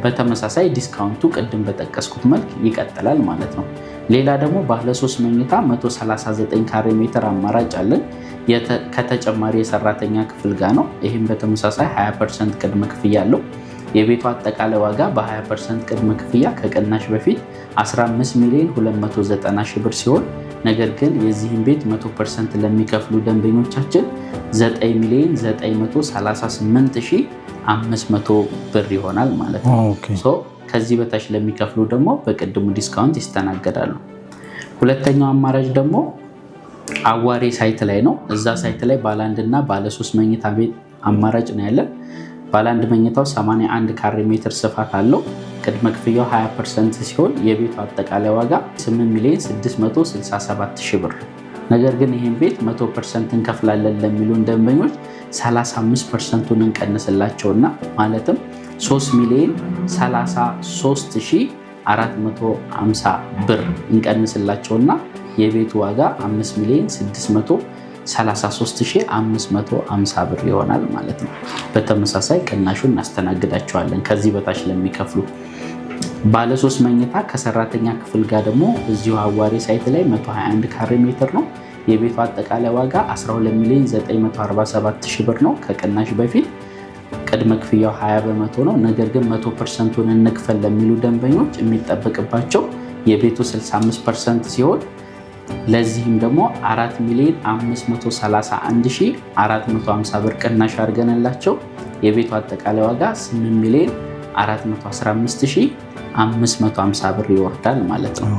በተመሳሳይ ዲስካውንቱ ቅድም በጠቀስኩት መልክ ይቀጥላል ማለት ነው። ሌላ ደግሞ ባለ 3 መኝታ 139 ካሬ ሜትር አማራጭ አለን። ከተጨማሪ የሰራተኛ ክፍል ጋር ነው። ይህም በተመሳሳይ 20% ቅድመ ክፍያ አለው። የቤቱ አጠቃላይ ዋጋ በ20% ቅድመ ክፍያ ከቅናሽ በፊት 15,290,000 ብር ሲሆን ነገር ግን የዚህን ቤት 100% ለሚከፍሉ ደንበኞቻችን 9,938,500 ብር ይሆናል ማለት ነው። ከዚህ በታች ለሚከፍሉ ደግሞ በቅድሙ ዲስካውንት ይስተናገዳሉ። ሁለተኛው አማራጭ ደግሞ አዋሬ ሳይት ላይ ነው። እዛ ሳይት ላይ ባለ 1 እና ባለ 3 መኝታ ቤት አማራጭ ነው ያለን። ባለ 1 መኝታው 81 ካሬ ሜትር ስፋት አለው። ቅድመ ክፍያው 20% ሲሆን የቤቱ አጠቃላይ ዋጋ 8,667,000 ብር። ነገር ግን ይህን ቤት 100% እንከፍላለን ለሚሉን ደንበኞች 35%ን እንቀንስላቸውና ማለትም 3,033,450 ብር እንቀንስላቸውና የቤቱ ዋጋ 5,633,550 ብር ይሆናል ማለት ነው። በተመሳሳይ ቅናሹን እናስተናግዳቸዋለን ከዚህ በታች ለሚከፍሉ። ባለ 3 መኝታ ከሰራተኛ ክፍል ጋር ደግሞ እዚሁ አዋሪ ሳይት ላይ 121 ካሬ ሜትር ነው። የቤቱ አጠቃላይ ዋጋ 12,947,000 ብር ነው ከቅናሽ በፊት። ቅድመ ክፍያው 20% ነው። ነገር ግን 100%ን እንክፈል ለሚሉ ደንበኞች የሚጠበቅባቸው የቤቱ 65% ሲሆን ለዚህም ደግሞ 4,531,450 ብር ቅናሽ አድርገንላቸው የቤቱ አጠቃላይ ዋጋ 8,415,550 ብር ይወርዳል ማለት ነው።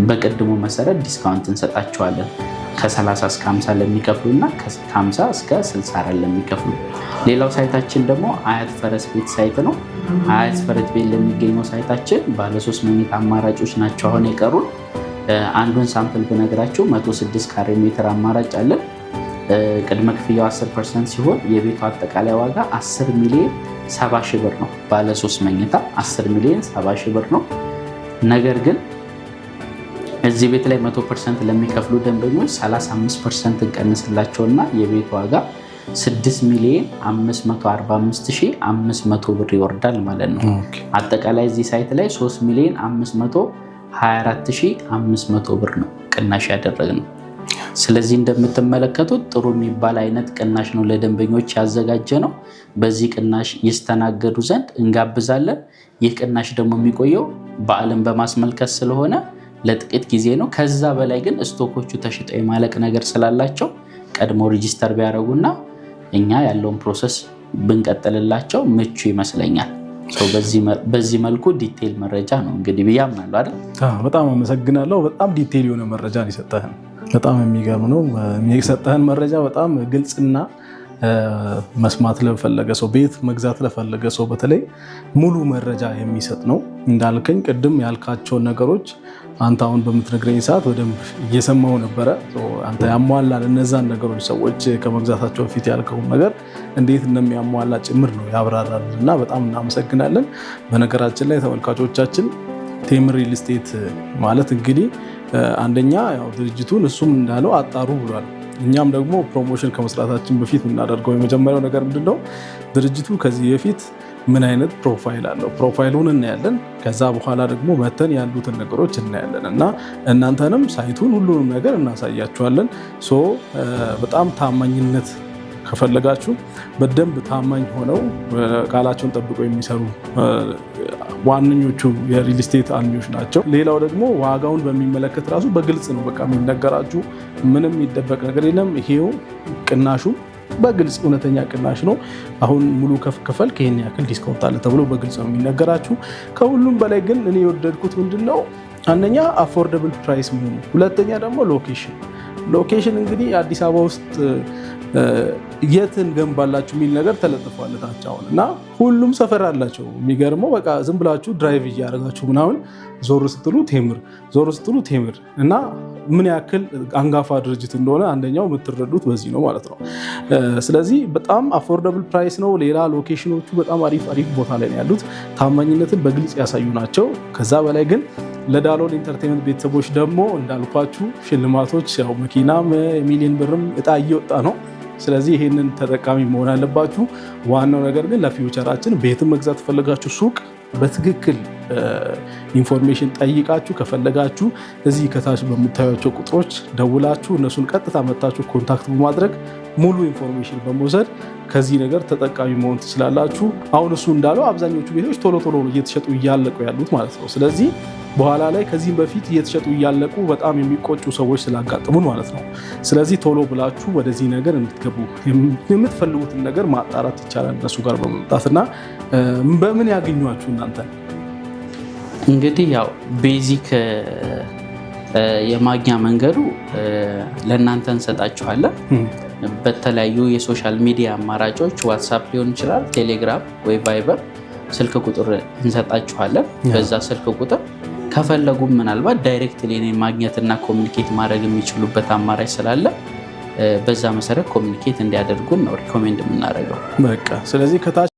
በቅድሙ መሰረት ዲስካውንት እንሰጣቸዋለን ከ30 እስከ 50 ለሚከፍሉ እና ከ50 እስከ 64 ለሚከፍሉ። ሌላው ሳይታችን ደግሞ አያት ፈረስ ቤት ሳይት ነው። አያት ፈረስ ቤት ለሚገኘው ሳይታችን ባለ 3 መኝታ አማራጮች ናቸው አሁን የቀሩን። አንዱን ሳምፕል ብነግራችሁ 106 ካሬ ሜትር አማራጭ አለን። ቅድመ ክፍያው 10% ሲሆን የቤቱ አጠቃላይ ዋጋ 10,070,000 ብር ነው። ባለ 3 መኝታ 10,070,000 ብር ነው። ነገር ግን እዚህ ቤት ላይ 100% ለሚከፍሉ ደንበኞች 35% እንቀንስላቸውና የቤቱ ዋጋ 6,545,500 ብር ይወርዳል ማለት ነው። አጠቃላይ እዚህ ሳይት ላይ 3,524,500 ብር ነው ቅናሽ ያደረግነው። ስለዚህ እንደምትመለከቱት ጥሩ የሚባል አይነት ቅናሽ ነው ለደንበኞች ያዘጋጀ ነው። በዚህ ቅናሽ ይስተናገዱ ዘንድ እንጋብዛለን። ይህ ቅናሽ ደግሞ የሚቆየው በዓልን በማስመልከት ስለሆነ ለጥቂት ጊዜ ነው። ከዛ በላይ ግን ስቶኮቹ ተሽጠው የማለቅ ነገር ስላላቸው ቀድሞ ሬጂስተር ቢያደርጉና እኛ ያለውን ፕሮሰስ ብንቀጥልላቸው ምቹ ይመስለኛል። በዚህ መልኩ ዲቴይል መረጃ ነው እንግዲህ ብዬ አምናለሁ አይደል? በጣም አመሰግናለሁ። በጣም ዲቴይል የሆነ መረጃ ነው የሰጠህን። በጣም የሚገርም ነው የሰጠህን መረጃ። በጣም ግልጽና መስማት ለፈለገ ሰው፣ ቤት መግዛት ለፈለገ ሰው በተለይ ሙሉ መረጃ የሚሰጥ ነው። እንዳልከኝ ቅድም ያልካቸውን ነገሮች አንተ አሁን በምትነግረኝ ሰዓት በደንብ እየሰማው ነበረ። አንተ ያሟላል እነዛን ነገሮች ሰዎች ከመግዛታቸው በፊት ያልከውን ነገር እንዴት እንደሚያሟላ ጭምር ነው ያብራራል እና በጣም እናመሰግናለን። በነገራችን ላይ ተመልካቾቻችን ቴምር ሪል ስቴት ማለት እንግዲህ አንደኛ ያው ድርጅቱን እሱም እንዳለው አጣሩ ብሏል። እኛም ደግሞ ፕሮሞሽን ከመስራታችን በፊት የምናደርገው የመጀመሪያው ነገር ምንድነው ድርጅቱ ከዚህ በፊት ምን አይነት ፕሮፋይል አለው፣ ፕሮፋይሉን እናያለን። ከዛ በኋላ ደግሞ መተን ያሉትን ነገሮች እናያለን እና እናንተንም ሳይቱን ሁሉንም ነገር እናሳያችኋለን። በጣም ታማኝነት ከፈለጋችሁ በደንብ ታማኝ ሆነው ቃላቸውን ጠብቀው የሚሰሩ ዋነኞቹ የሪል ስቴት አልሚዎች ናቸው። ሌላው ደግሞ ዋጋውን በሚመለከት ራሱ በግልጽ ነው በቃ የሚነገራችሁ፣ ምንም የሚደበቅ ነገር የለም። ይሄው ቅናሹ በግልጽ እውነተኛ ቅናሽ ነው። አሁን ሙሉ ከፍል ይሄን ያክል ዲስካውንት አለ ተብሎ በግልጽ ነው የሚነገራችሁ። ከሁሉም በላይ ግን እኔ የወደድኩት ምንድነው አንደኛ አፎርደብል ፕራይስ መሆኑ፣ ሁለተኛ ደግሞ ሎኬሽን እንግዲህ አዲስ አበባ ውስጥ የትን ገንባላችሁ የሚል ነገር ተለጥፏል ታች አሁን እና ሁሉም ሰፈር አላቸው። የሚገርመው በቃ ዝም ብላችሁ ድራይቭ እያደረጋችሁ ምናምን ዞር ስትሉ ቴምር እና ምን ያክል አንጋፋ ድርጅት እንደሆነ አንደኛው የምትረዱት በዚህ ነው ማለት ነው። ስለዚህ በጣም አፎርደብል ፕራይስ ነው። ሌላ ሎኬሽኖቹ በጣም አሪፍ ቦታ ላይ ነው ያሉት። ታማኝነትን በግልጽ ያሳዩ ናቸው። ከዛ በላይ ግን ለዳሎል ኢንተርቴንመንት ቤተሰቦች ደግሞ እንዳልኳችሁ ሽልማቶች ያው መኪናም የሚሊዮን ብርም እጣ እየወጣ ነው። ስለዚህ ይሄንን ተጠቃሚ መሆን አለባችሁ። ዋናው ነገር ግን ለፊውቸራችን ቤትን መግዛት ፈለጋችሁ ሱቅ በትክክል ኢንፎርሜሽን ጠይቃችሁ ከፈለጋችሁ እዚህ ከታች በምታዩቸው ቁጥሮች ደውላችሁ እነሱን ቀጥታ መታችሁ ኮንታክት በማድረግ ሙሉ ኢንፎርሜሽን በመውሰድ ከዚህ ነገር ተጠቃሚ መሆን ትችላላችሁ። አሁን እሱ እንዳለው አብዛኞቹ ቤቶች ቶሎ እየተሸጡ እያለቁ ያሉት ማለት ነው። ስለዚህ በኋላ ላይ ከዚህም በፊት እየተሸጡ እያለቁ በጣም የሚቆጩ ሰዎች ስላጋጥሙን ማለት ነው። ስለዚህ ቶሎ ብላችሁ ወደዚህ ነገር እንድትገቡ የምትፈልጉትን ነገር ማጣራት ይቻላል እነሱ ጋር በመምጣትና በምን ያገኟችሁ እናንተ እንግዲህ ያው ቤዚክ የማግኛ መንገዱ ለእናንተ እንሰጣችኋለን። በተለያዩ የሶሻል ሚዲያ አማራጮች ዋትሳፕ ሊሆን ይችላል፣ ቴሌግራም ወይ ቫይበር ስልክ ቁጥር እንሰጣችኋለን። በዛ ስልክ ቁጥር ከፈለጉም ምናልባት ዳይሬክት ሌኔ ማግኘትና ኮሚኒኬት ማድረግ የሚችሉበት አማራጭ ስላለ በዛ መሰረት ኮሚኒኬት እንዲያደርጉን ነው ሪኮሜንድ የምናደርገው። በቃ ስለዚህ ከታች